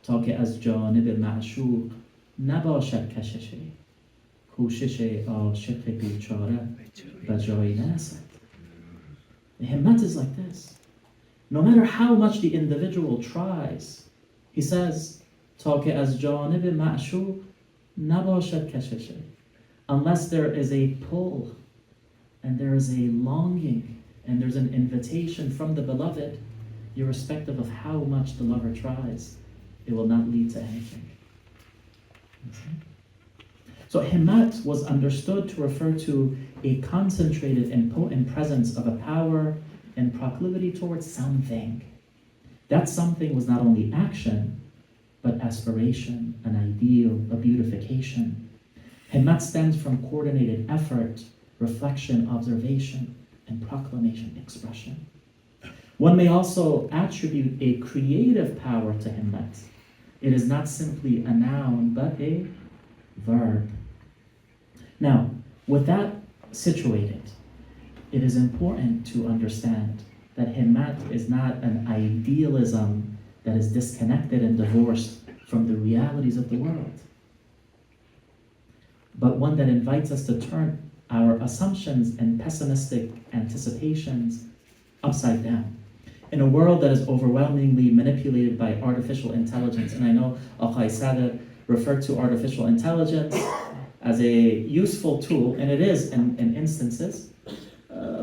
تا که از جانب معشوق نباشد کششی کوشش عاشق بیچاره و جایی نرسد. The himmat is like this. No matter how much the individual tries, he says, تا که از جانب معشوق نباشد کششی. Unless there is a pull and there is a longing and there's an invitation from the beloved, irrespective of how much the lover tries, it will not lead to anything. Okay? So himmat was understood to refer to a concentrated and potent presence of a power and proclivity towards something. That something was not only action, but aspiration, an ideal, a beautification. Himmat stems from coordinated effort, reflection, observation, and proclamation, expression. One may also attribute a creative power to himmat. It is not simply a noun, but a verb. Now, with that situated, it is important to understand that himmat is not an idealism that is disconnected and divorced from the realities of the world, but one that invites us to turn our assumptions and pessimistic anticipations upside down. In a world that is overwhelmingly manipulated by artificial intelligence, and I know Akhai Sadr referred to artificial intelligence as a useful tool, and it is in instances,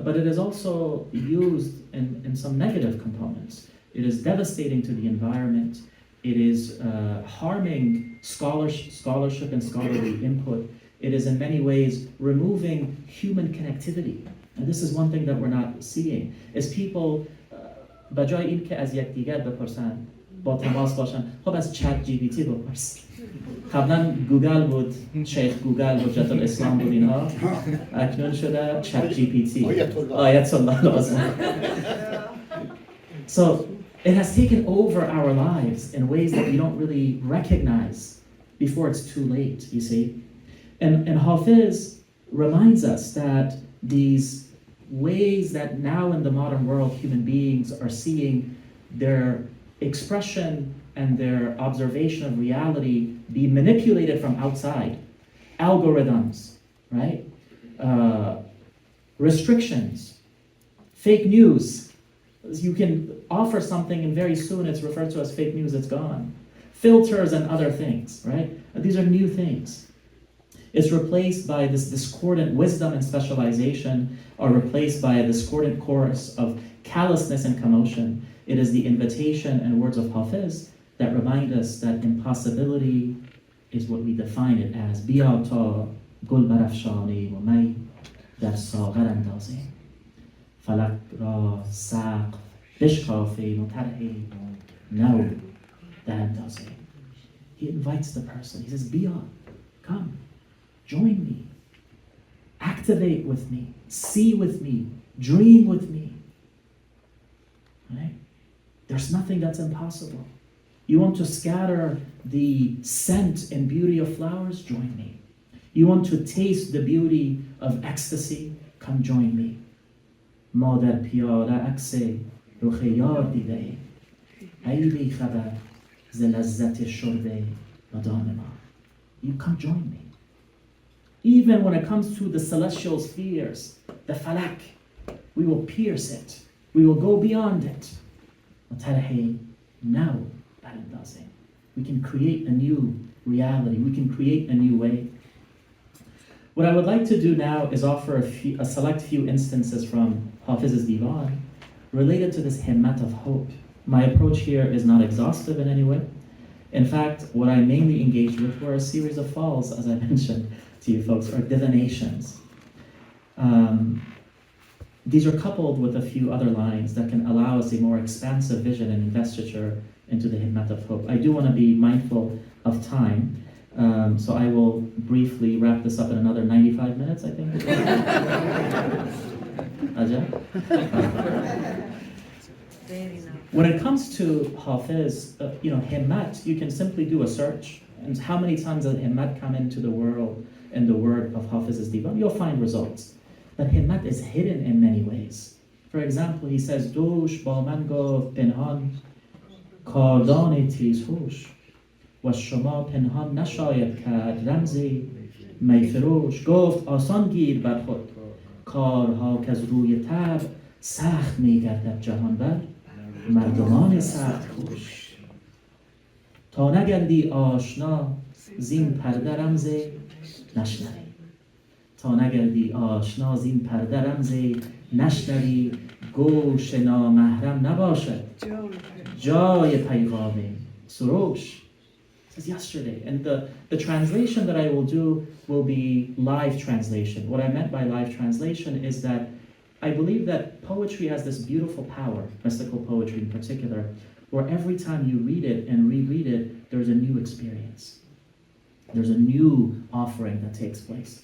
but it is also used in some negative components. It is devastating to the environment. It is harming scholarship and scholarly input. It is in many ways removing human connectivity. And this is one thing that we're not seeing, is people بجای این که از یکدیگر بپرسن با تماس باشن، خب از چت جی پی تی بپرس. قبلا گوگل بود، شیخ گوگل حجت الاسلام بود اینها، اکنون شده چت جی پی تی، آیت الله لازم. So it has taken over our lives in ways that we don't really recognize before it's too late, you see. And Hafez reminds us that these ways that now in the modern world human beings are seeing their expression and their observation of reality be manipulated from outside. Algorithms, right? Restrictions, fake news. You can offer something and very soon it's referred to as fake news, it's gone. Filters and other things, right? These are new things. It's replaced by this discordant wisdom and specialization, or replaced by a discordant chorus of callousness and commotion. It is the invitation and words of Hafez that remind us that impossibility is what we define it as. بیا تا گل برافشانی و می در ساغر اندازیم. فلک را سقف بشکافیم و طرح نو در اندازیم. He invites the person. He says, بیا, come. Join me, activate with me, see with me, dream with me. Right? There's nothing that's impossible. You want to scatter the scent and beauty of flowers? Join me. You want to taste the beauty of ecstasy? Come join me. ما در پیاله عکس رخ یار دیده ایم. ای بی خبر ز لذت شرب مدام ما. You come join me. Even when it comes to the celestial spheres, the falak, we will pierce it. We will go beyond it. Now, we can create a new reality. We can create a new way. What I would like to do now is offer a select few instances from Hafez's Divan related to this himmat of hope. My approach here is not exhaustive in any way. In fact, what I mainly engaged with were a series of falls, as I mentioned to you folks, or divinations. These are coupled with a few other lines that can allow us a more expansive vision and investiture into the himmat of hope. I do want to be mindful of time, so I will briefly wrap this up in another 95 minutes, I think. Ajay? When it comes to Hafez, himmat, you can simply do a search. And how many times does himmat come into the world in the word of Hafez's divan? You'll find results. But himmat is hidden in many ways. For example, he says, Dosh ba man goft pinhan kardani tizhosh wa shoma pinhan nashayad kad ramzi mayfirosh goft asan gir bar khud karha kaz ruye tab sakht migardad jahan bar mardaman sakht kosh ta nagardی آشنا زین پرده رمز نشنوی تا نگردی آشنا زین پرده رمز نشنوی گوش نامحرم نباشد جای پیغام سروش. This is yesterday, and the translation that I will do will be live translation. What I meant by live translation is that I believe that poetry has this beautiful power, mystical poetry in particular, where every time you read it and reread it, there's a new experience. There's a new offering that takes place.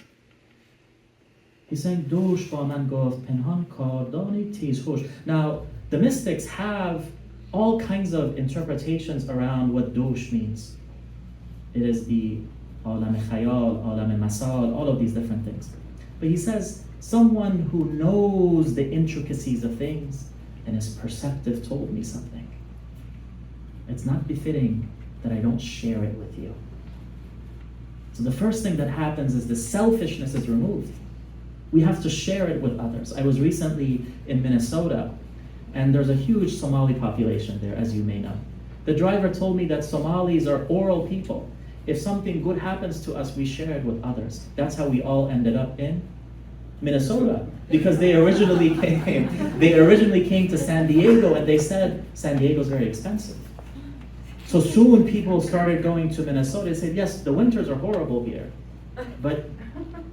He's saying, Dosh ba man goft pinhan kardani tizhosh. Now, the mystics have all kinds of interpretations around what dosh means. It is the alam khayal, alam masal, all of these different things. But he says, someone who knows the intricacies of things and is perceptive told me something. It's not befitting that I don't share it with you. So the first thing that happens is the selfishness is removed. We have to share it with others. I was recently in Minnesota, and there's a huge Somali population there, as you may know. The driver told me that Somalis are oral people. If something good happens to us, we share it with others. That's how we all ended up in Minnesota, because they originally came to San Diego, and they said San Diego's very expensive. So soon people started going to Minnesota. They said, yes, the winters are horrible here, but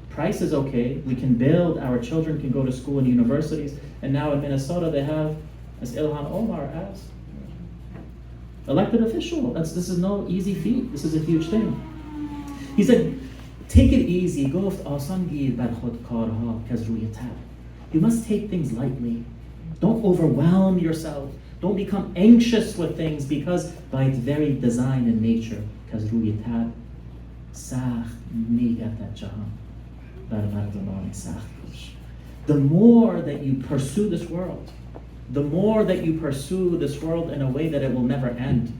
price is okay. We can build, our children can go to school and universities. And now in Minnesota they have, as Ilhan Omar asked, elected official. This is no easy feat. This is a huge thing. He said, take it easy. Goft asan gir bar khud karha kaz ruye tab. You must take things lightly. Don't overwhelm yourself. Don't become anxious with things, because by its very design and nature, kaz ruye tab sakht migardad jahan bar mardaman sakht kosh. The more that you pursue this world, the more that you pursue this world in a way that it will never end,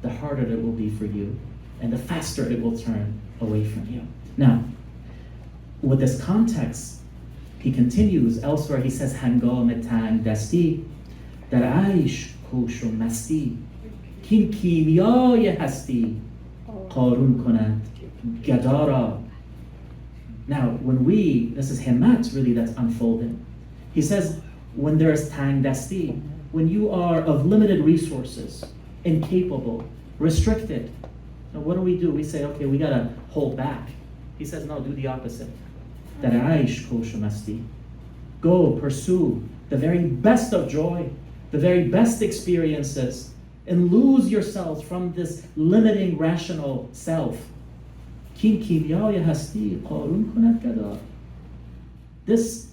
the harder it will be for you, and the faster it will turn away from you. Now, with this context, he continues elsewhere. He says, Hangam tang dasti dar aish kosh و masti kin kimiyay hasti qarun کنند gadara. Now, this is himmat really that's unfolding. He says, when there's tang dasti, when you are of limited resources, incapable, restricted, now what do? We say, okay, we gotta hold back. He says, no, do the opposite. Dar aish kosh masti. Go pursue the very best of joy, the very best experiences, and lose yourselves from this limiting rational self. Kin kimiyay hasti qarun konand gadar. This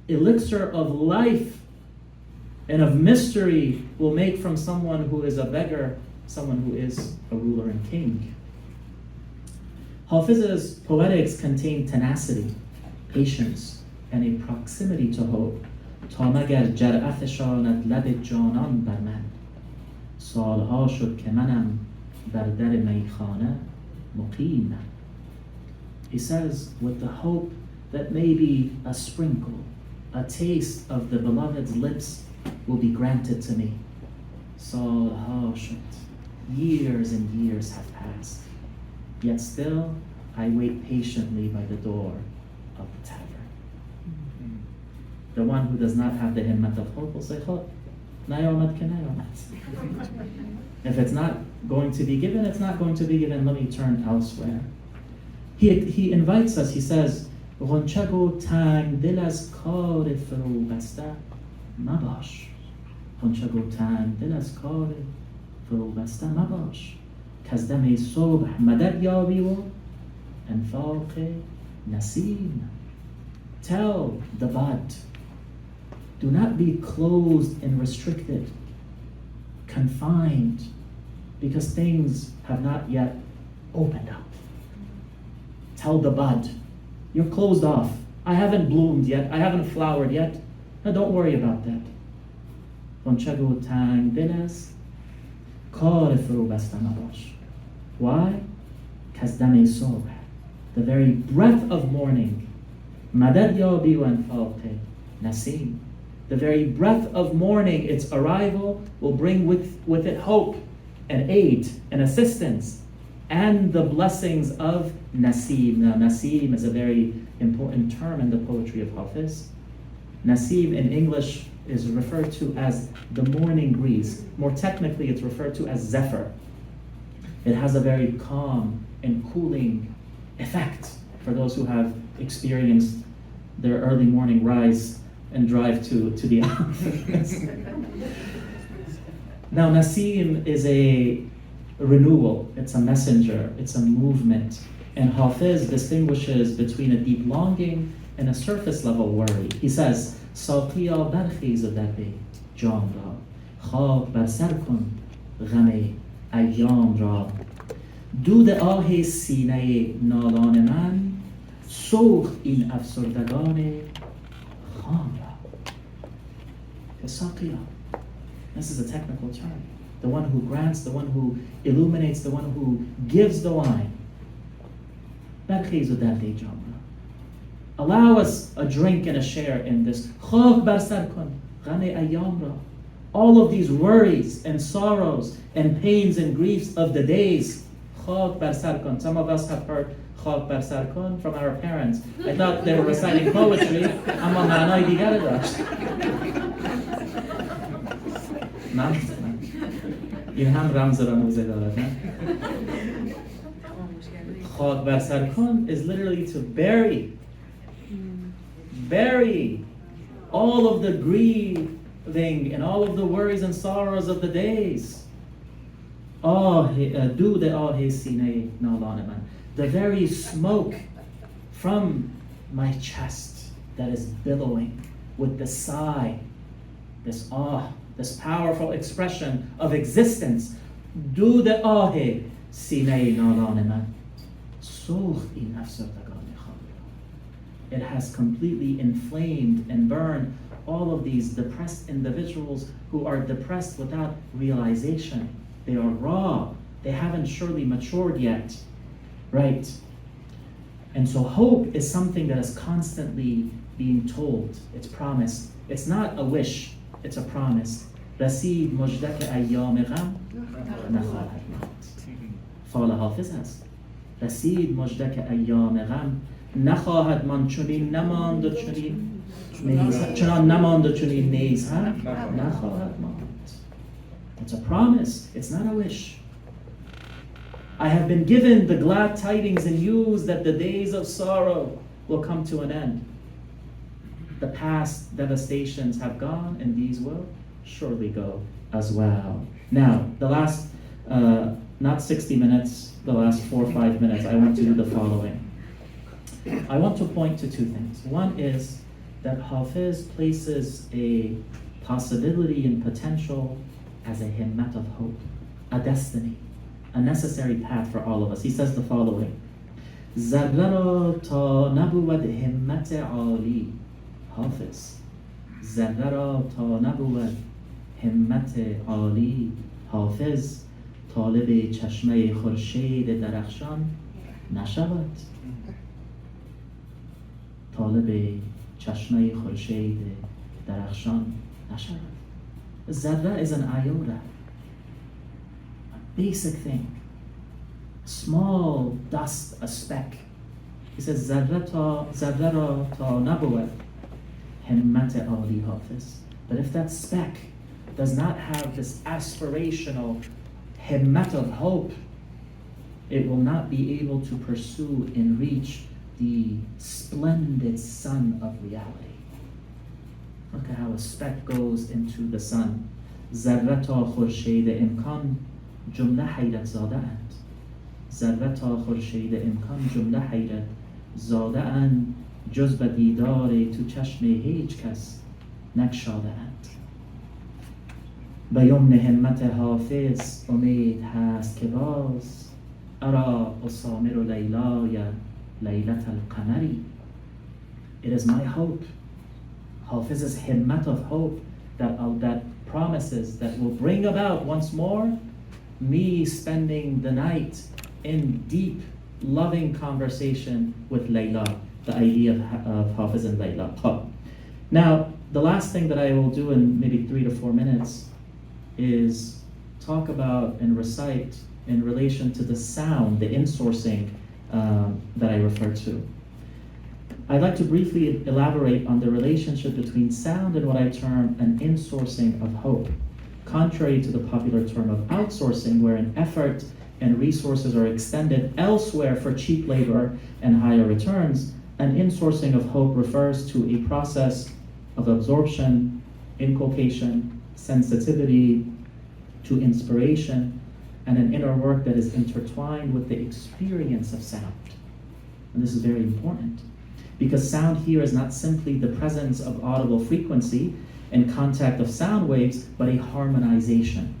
elixir of life and of mystery will make from someone who is a beggar someone who is a ruler and king. Hafez's poetics contain tenacity, patience, and a proximity to hope. تا مگر جرأتشاند لب جانان بر من سالها شد که منم بر در میخانه مقیمم. He says, with the hope that maybe a sprinkle, a taste of the beloved's lips will be granted to me. Salha shut. Years and years have passed, yet still I wait patiently by the door of the tavern. The one who does not have the himmat of hope will say, nayamat ke nayamat. If it's not going to be given, it's not going to be given. Let me turn elsewhere. He invites us, he says, غنچگو تنگ دل از کار فرو بسته مباش. غنچگو تنگ دل از کار فرو بسته مباش که از دم صبح مدد یابی و انفاق نسیم. Tell the bud, do not be closed and restricted, confined, because things have not yet opened up. Tell the bud, you're closed off. I haven't bloomed yet. I haven't flowered yet. No, don't worry about that. Conchago tang dinas, kar fro basta mabash. Why? Kazdame sobh, the very breath of morning. Madad yabi wa anfaqe nasim. The very breath of morning, its arrival, will bring with it hope and aid and assistance and the blessings of nasim. Now, nasim is a very important term in the poetry of Hafez. Nasim in English is referred to as the morning breeze. More technically, it's referred to as zephyr. It has a very calm and cooling effect for those who have experienced their early morning rise and drive to the office. Now, Nasim is a renewal, it's a messenger, it's a movement. And Hafez distinguishes between a deep longing and a surface level worry. He says, ساقیا برخیز و دربه جام را خواب بر سر کن غم ایام را دود آه سینه نالان من سوخت این افسردگان خام را. ساقیا, this is a technical term, the one who grants, the one who illuminates, the one who gives the wine. برخیز و دربه جام را. Allow us a drink and a share in this. خواب بر سر کن غم ایام را. All of these worries and sorrows and pains and griefs of the days. خواب بر سر کن. Some of us have heard خواب بر سر کن from our parents. I thought they were reciting poetry. اما معنای دیگر داشت. نه. این هم رمز رموزه دارد نه؟ خواب بر سر کن is literally to bury all of the grieving and all of the worries and sorrows of the days. The very smoke from my chest that is billowing with the sigh, this this powerful expression of existence. It has completely inflamed and burned all of these depressed individuals who are depressed without realization. They are raw. They haven't surely matured yet. Right? And so hope is something that is constantly being told. It's promised. It's not a wish. It's a promise. رسید مجدک ایام غم نخواهد ماند. فال حافظ هست. رسید مجدک ایام غم نخواهد ماند چنین نماند و چنان نماند و چنین نیز هم نخواهد ماند. It's a promise. It's not a wish. I have been given the glad tidings and news that the days of sorrow will come to an end. The past devastations have gone and these will surely go as well. Now, the last, not 60 minutes, the last 4 or 5 minutes, I want to do the following. I want to point to two things. One is that Hafez places a possibility and potential as a himmat of hope, a destiny, a necessary path for all of us. He says the following. ذره را تا نبود همت عالی حافظ ذره را تا نبود همت عالی حافظ طالب چشمه خورشید درخشان نشود طالب چشمه خورشید درخشان نشود. ذره is an iota, a basic thing, a small dust, a speck. He says ذره را تا نبود همت عالی حافظ. But if that speck does not have this aspirational himmat of hope, it will not be able to pursue and reach the splendid sun of reality. Look at how a speck goes into the sun. ذره تا خورشید امکان جمله حیرت زاده اند. ذره تا خورشید امکان جمله حیرت زاده اند. جز به دیدار تو چشم هیچ کس نگشاده اند. به یمن همت حافظ امید هست که باز ارا اسامر و لیلای لیلت القمری. It is my hope, Hafez's himmat of hope, that promises that will bring about once more me spending the night in deep, loving conversation with Layla, the idea of Hafez and Layla. Now, the last thing that I will do in maybe 3 to 4 minutes is talk about and recite in relation to the sound, the insourcing that I refer to. I'd like to briefly elaborate on the relationship between sound and what I term an insourcing of hope. Contrary to the popular term of outsourcing, where an effort and resources are extended elsewhere for cheap labor and higher returns, an insourcing of hope refers to a process of absorption, inculcation, sensitivity to inspiration, and an inner work that is intertwined with the experience of sound. And this is very important, because sound here is not simply the presence of audible frequency and contact of sound waves, but a harmonization.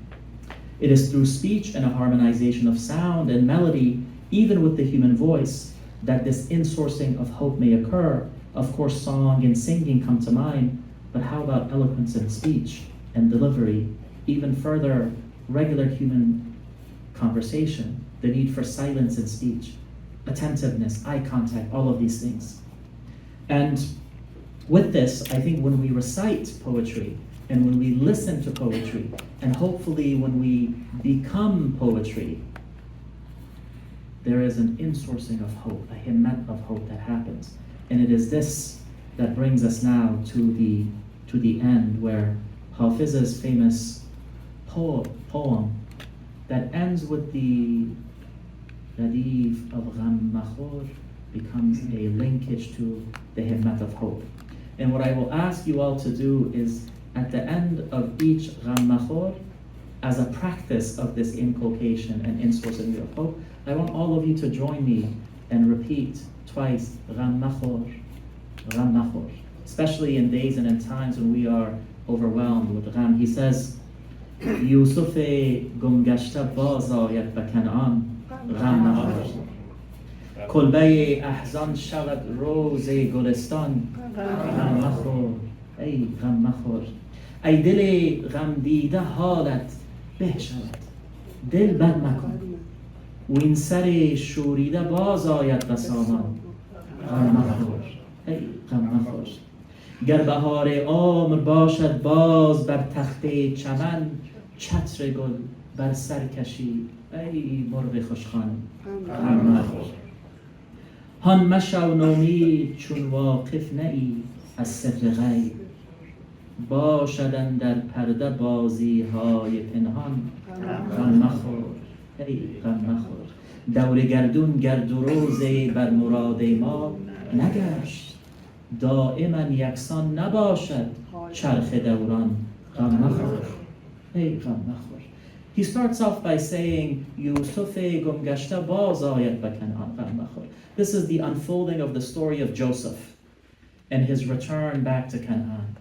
It is through speech and a harmonization of sound and melody, even with the human voice, that this insourcing of hope may occur. Of course, song and singing come to mind, but how about eloquence in speech and delivery? Even further, regular human conversation, the need for silence in speech, attentiveness, eye contact, all of these things. And with this, I think when we recite poetry and when we listen to poetry, and hopefully when we become poetry, there is an insourcing of hope, a himmat of hope that happens. And it is this that brings us now to the end, where Hafez's famous poem that ends with the Radif of Gham Makhor becomes a linkage to the himmat of hope. And what I will ask you all to do is, at the end of each Gham Makhor, as a practice of this inculcation and insourcing of hope, I want all of you to join me and repeat twice Gham Makhor, Gham Makhor. Especially in days and in times when we are overwhelmed with Gham. He says, یوسف گم گشته باز آید به کنعان غم مخور. کلبه احزان شود روز گلستان غم مخور. ای غم مخور. ای دل غم دیده حالت به شود دل بد مکن. و این سر شوریده باز آید به سامان غم مخور. ای غم مخور. گر بهار عمر باشد باز بر تخت چمن چتر گل بر سر کشید ای مرغ خوشخوان غم مخور. هان مشو نومید چون واقف نه ای از سر غیب باشد اندر پرده بازی های پنهان غم مخور. ای غم مخور. دور گردون گرد و روز بر مراد ما نگشت دائما یکسان نباشد چرخ دوران غم مخور. ای غم مخور. He starts off by saying, Yusuf gum gashta baz ayat ba Kan'an غم مخور. This is the unfolding of the story of Joseph and his return back to Canaan.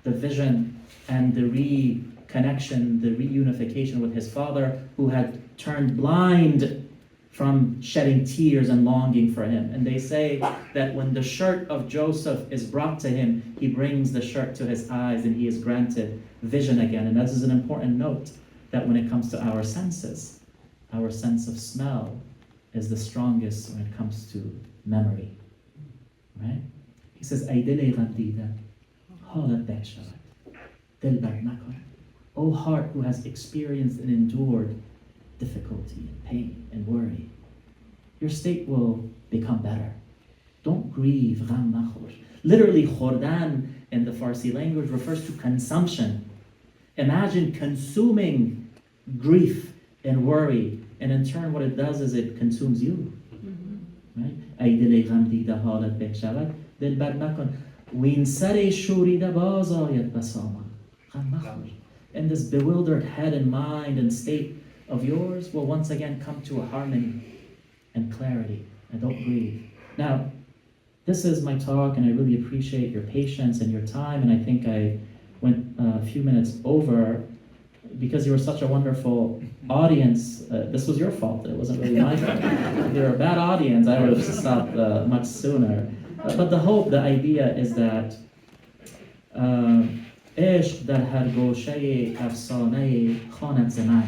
The vision and the reconnection, the reunification with his father, who had turned blind from shedding tears and longing for him. And they say that when the shirt of Joseph is brought to him, he brings the shirt to his eyes and he is granted vision again. And this is an important note, that when it comes to our senses, our sense of smell is the strongest when it comes to memory. Right? He says, Ay dil ghamdida, halat beh shavad, dil bad makon. O heart who has experienced and endured difficulty and pain and worry, your state will become better. Don't grieve, gham makhor. Literally, khordan in the Farsi language refers to consumption. Imagine consuming grief and worry, and in turn what it does is it consumes you. Right? Ay dil ghamdida halat beh shavad, dil bad makon. Win sare shurida baz ayat basama. Gham makhor. In this bewildered head and mind and state of yours will once again come to a harmony and clarity, and don't grieve. Now, this is my talk, and I really appreciate your patience and your time, and I think I went a few minutes over because you were such a wonderful audience. This was your fault, it wasn't really my fault. You're a bad audience, I would have stopped much sooner. But the hope, the idea is that عشق در هر گوشه افسانه خواند ز من.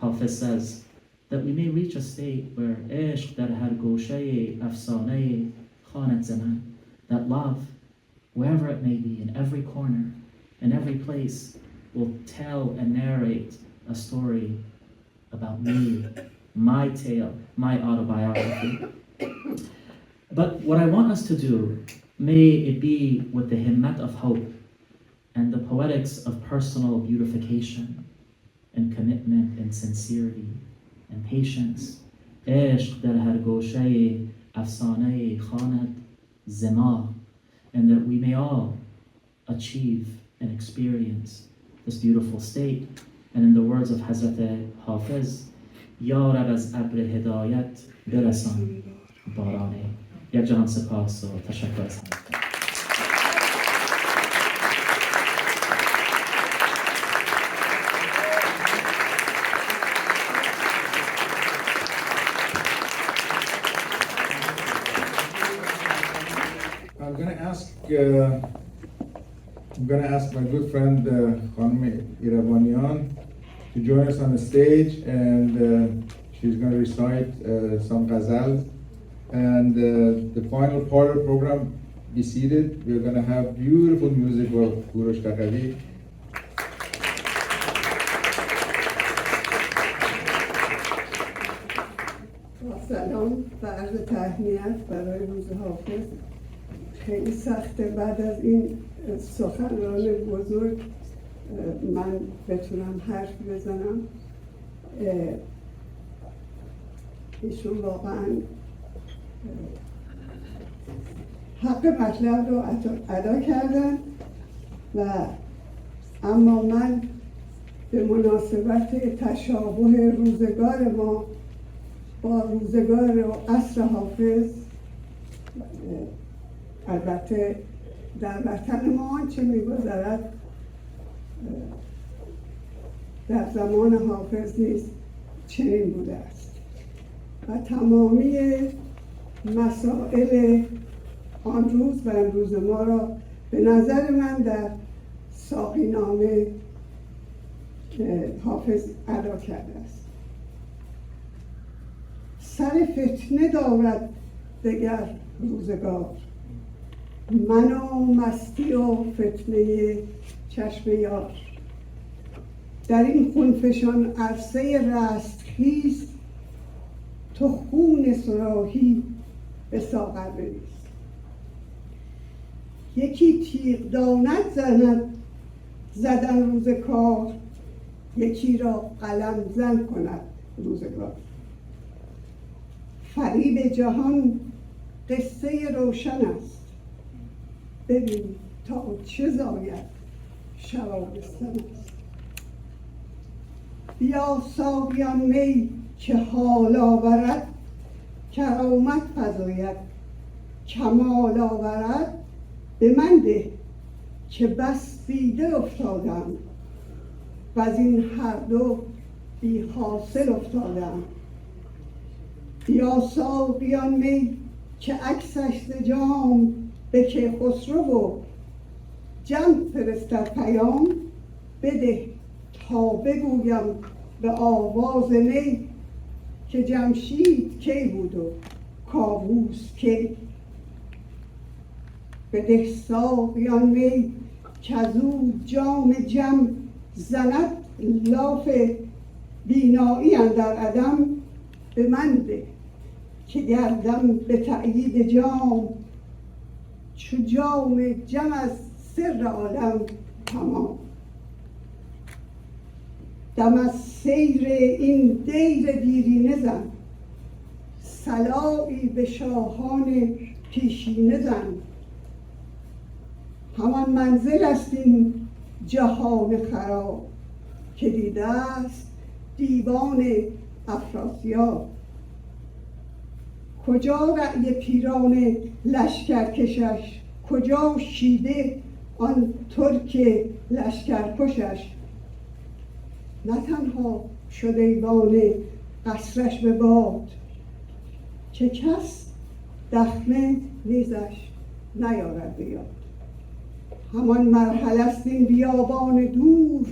Hafez says that we may reach a state where عشق در هر گوشه افسانه خواند ز من, that love, wherever it may be, in every corner, in every place, will tell and narrate a story about me, my tale, my autobiography. But what I want us to do, may it be with the himmat of hope and the poetics of personal beautification and commitment and sincerity and patience. عشق در هر گوشه افسانه خواند ز ما, and that we may all achieve and experience this beautiful state. And in the words of Hazrat Hafez, یا رب از ابر هدایت برسان بارانه. یک جهان سپاس و تشکر از همه. I'm going to ask my good friend خوانی ایرانیان to join us on the stage, and she's going to recite some ghazals. And the final part of the program, be seated. We're going to have beautiful music of کورش تقوی. سلام و عرض تهنیت برای روز حافظ. خیلی سخته بعد از این سخنران بزرگ من بتونم حرف بزنم. ایشون واقعا حق مطلب رو ادا کردن و اما من به مناسبت تشابه روزگار ما با روزگار و عصر حافظ، البته در وطن ما آنچه می‌گذرد در زمان حافظ نیز چنین بوده است و تمامی مسائل آن روز و امروز ما را به نظر من در ساقینامه حافظ ادا کرده است. سر فتنه دارد دگر روزگار، من و مستی و فتنه چشم یار. در این خونفشان عرصه رستخیز، تو خون صراحی به ساغر بریز. یکی تیغ داند زدن روز کار، یکی را قلم زن کند روزگار. فریب جهان قصه روشن است، ببین تا چه زاید شرابستان است. بیا ساقیان می که حال آورد، کرامت فزاید کمال آورد. به من ده که بس دیده افتادم و از این هر دو بی حاصل افتادم. بیا ساقیان می که عکسش ز جام به کیخسرو و جم فرستد پیام. بده تا بگویم به آواز نی که جمشید کی بود و کاووس کی. بده ساقیان می که از او جام جم زند لاف بینایی اندر عدم. به من ده که گردم به تأیید جام، چو جام جم از سر عالم تمام. دم از سیر این دیر دیرینه زن، صلایی به شاهان پیشینه زن. همان منزل است این جهان خراب، که دیده است دیوان افراسیاب؟ کجا رأی پیران لشکرکشش؟ کجا شیده آن ترک لشکرکشش؟ نه تنها شد ایوان قصرش به باد، که کس دخمه نیزش نیارد به یاد. همان مرحله است این بیابان دور،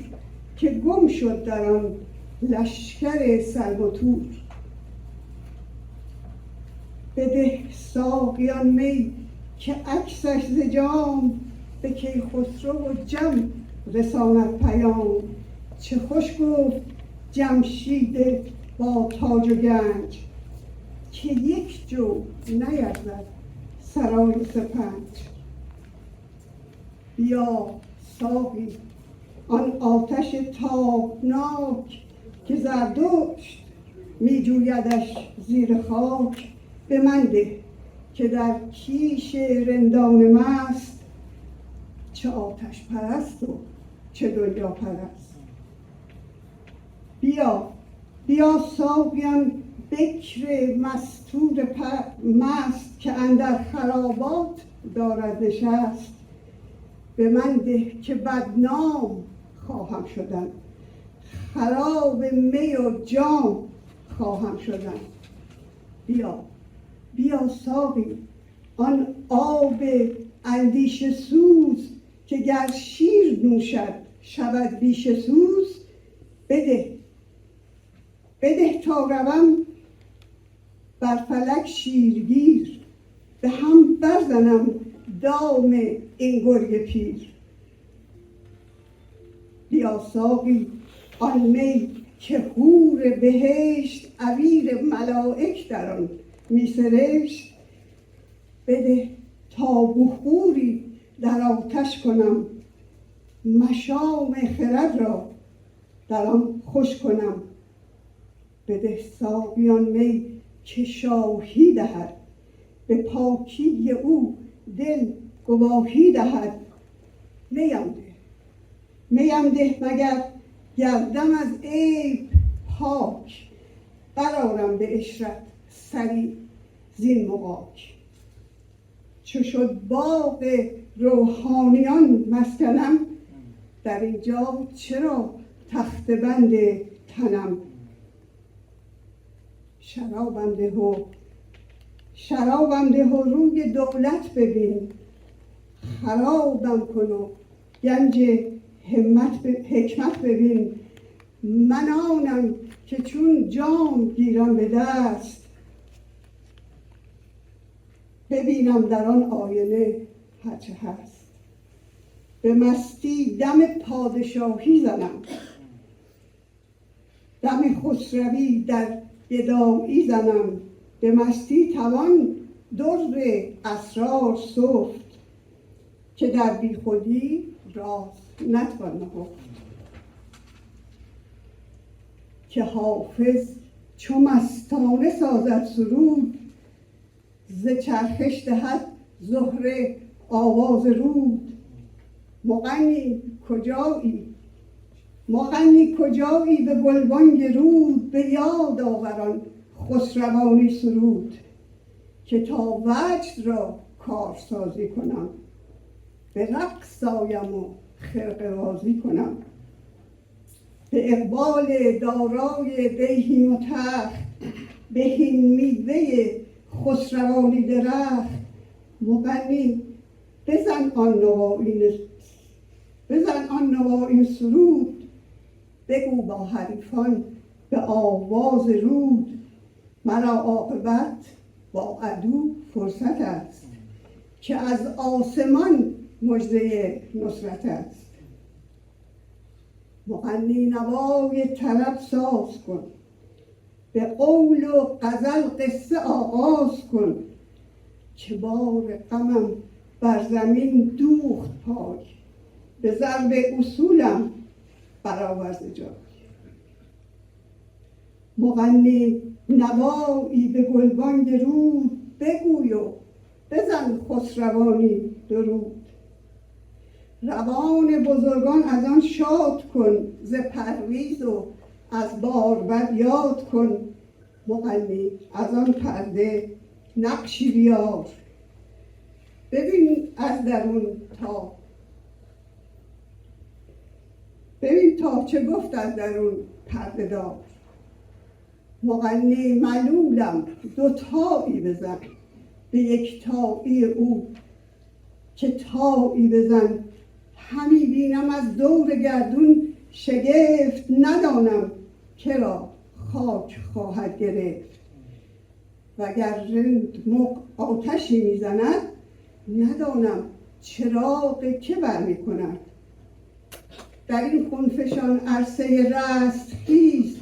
که گم شد در آن لشکر سلم و تور. بده ساقیان می که عکسش ز جام، به کیخسرو و جم رساند پیام. چه خوش گفت جمشید با تاج و گنج، که یک جو نیرزد سرای سپنج. بیا ساقی آن آتش تابناک، که زردشت می جویدش زیر خاک. به من ده که در کیش رندان مست، چه آتش پرست و چه دنیا پرست. بیا ساقیان بکر مستور مست، که اندر خرابات دارد نشست. به من ده که بدنام خواهم شدن، خراب می و جام خواهم شدن. بیا ساقی آن آب اندیشه سوز، که گر شیر نوشد شود بیشه سوز. بده تا روم بر فلک شیرگیر، به هم برزنم دام این گرگ پیر. بیا ساقی آن می که حور بهشت، عبیر ملائک در آن می سرشت. بده تا بخوری در آتش کنم، مشام خرد را در آن خوش کنم. بده ساقیان می که شاهی دهد، به پاکی او دل گواهی دهد. میم ده مگر گردم از عیب پاک، برآرم به عشرت سری زین مغاک. چو شد باغ روحانیان مسکنم، در اینجا چرا تخته بند تنم. شرابم ده و روی دولت ببین، خرابم کن و گنج حکمت ببین. من آنم که چون جام گیرم به دست، ببینم در آن آینه هرچه هست. به مستی دم پادشاهی زنم، دم خسروی در گدایی زنم. به مستی توان در اسرار سفت، که در بی خودی راز نتوان نهفت. که حافظ چو مستانه سازد سرود، ز چرخش دهد زهره آواز رود. مغنی کجایی به گلبانگ رود، به یاد آوران خسروانی سرود. که تا وجد را کارسازی کنم، به رقص آیم و خرقه بازی کنم. به اقبال دارای دیهیم و تخت، بهین میوه خسروانی درخت. مغنی بزن آن نوایین سرود، بگو با حریفان به آواز رود. مرا عاقبت با عدو فرصت است، که از آسمان مژده نصرت است. مغنی نوای طرب ساز کن، به قول و غزل قصه آغاز کن. که بار غمم بر زمین دوخت پای، به ضرب اصولم برآورد جای. مغنی نوایی به گلبانگ رود، بگوی و بزن خسروانی درود. روان بزرگان از آن شاد کن، ز پرویز و از باربد یاد کن مغنی، از آن پرده نقشی بیار. ببین از درون ببین تا چه گفت از درون پرده دار. مغنی ملولم دو تایی بزن به یک تایی او، که تایی بزن همی بینم از دور گردون شگفت. ندانم کرا خاک خواهد گرفت، وگر رند مغ آتشی میزند ندانم چراغ که برمی کند. در این خونفشان عرصه رست خیز،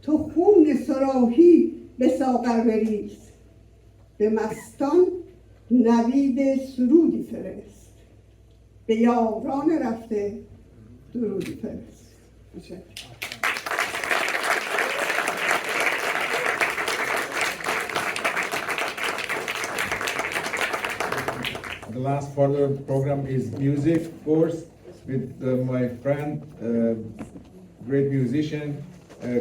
تو خون صراحی به ساغر بریز. به مستان نوید سرودی فرست، به یاران رفته درودی فرست. The last part of the program is music course with my friend, great musician,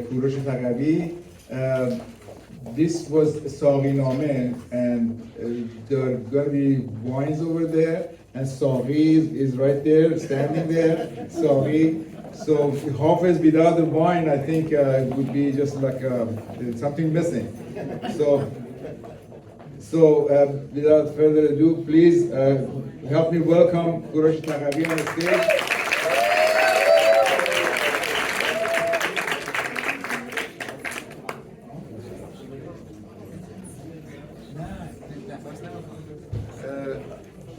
کورش تقوی. This was ساقینامه, and there are going to be wines over there, and Sari is right there, standing there, Sari. So Hafez without the wine, I think it would be just like something missing. So without further ado, please help me welcome Kourosh Taqvi on the stage.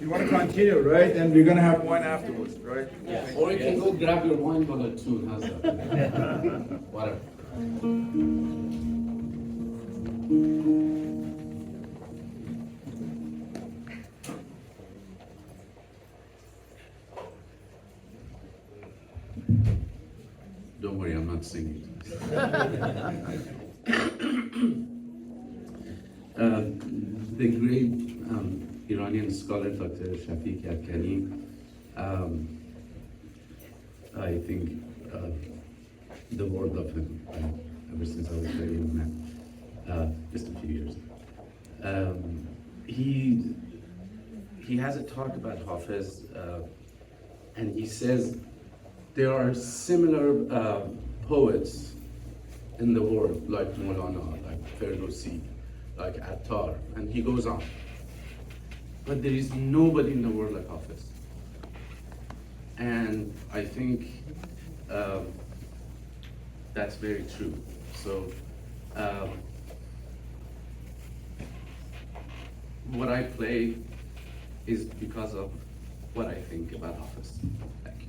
You want to continue, right? And we're going to have wine afterwards, right? Yes. Or you can go grab your wine bottle too. How's that? Whatever. Don't worry, I'm not singing. The great Iranian scholar Dr. Shafiq I think the world of him ever since I was very young man, just a few years. He has a talk about Hafez, and he says there are similar poets in the world, like Maulana, like Ferdowsi, like Attar, and he goes on. But there is nobody in the world like Hafez. And I think that's very true. So what I play is because of what I think about Hafez. Thank you.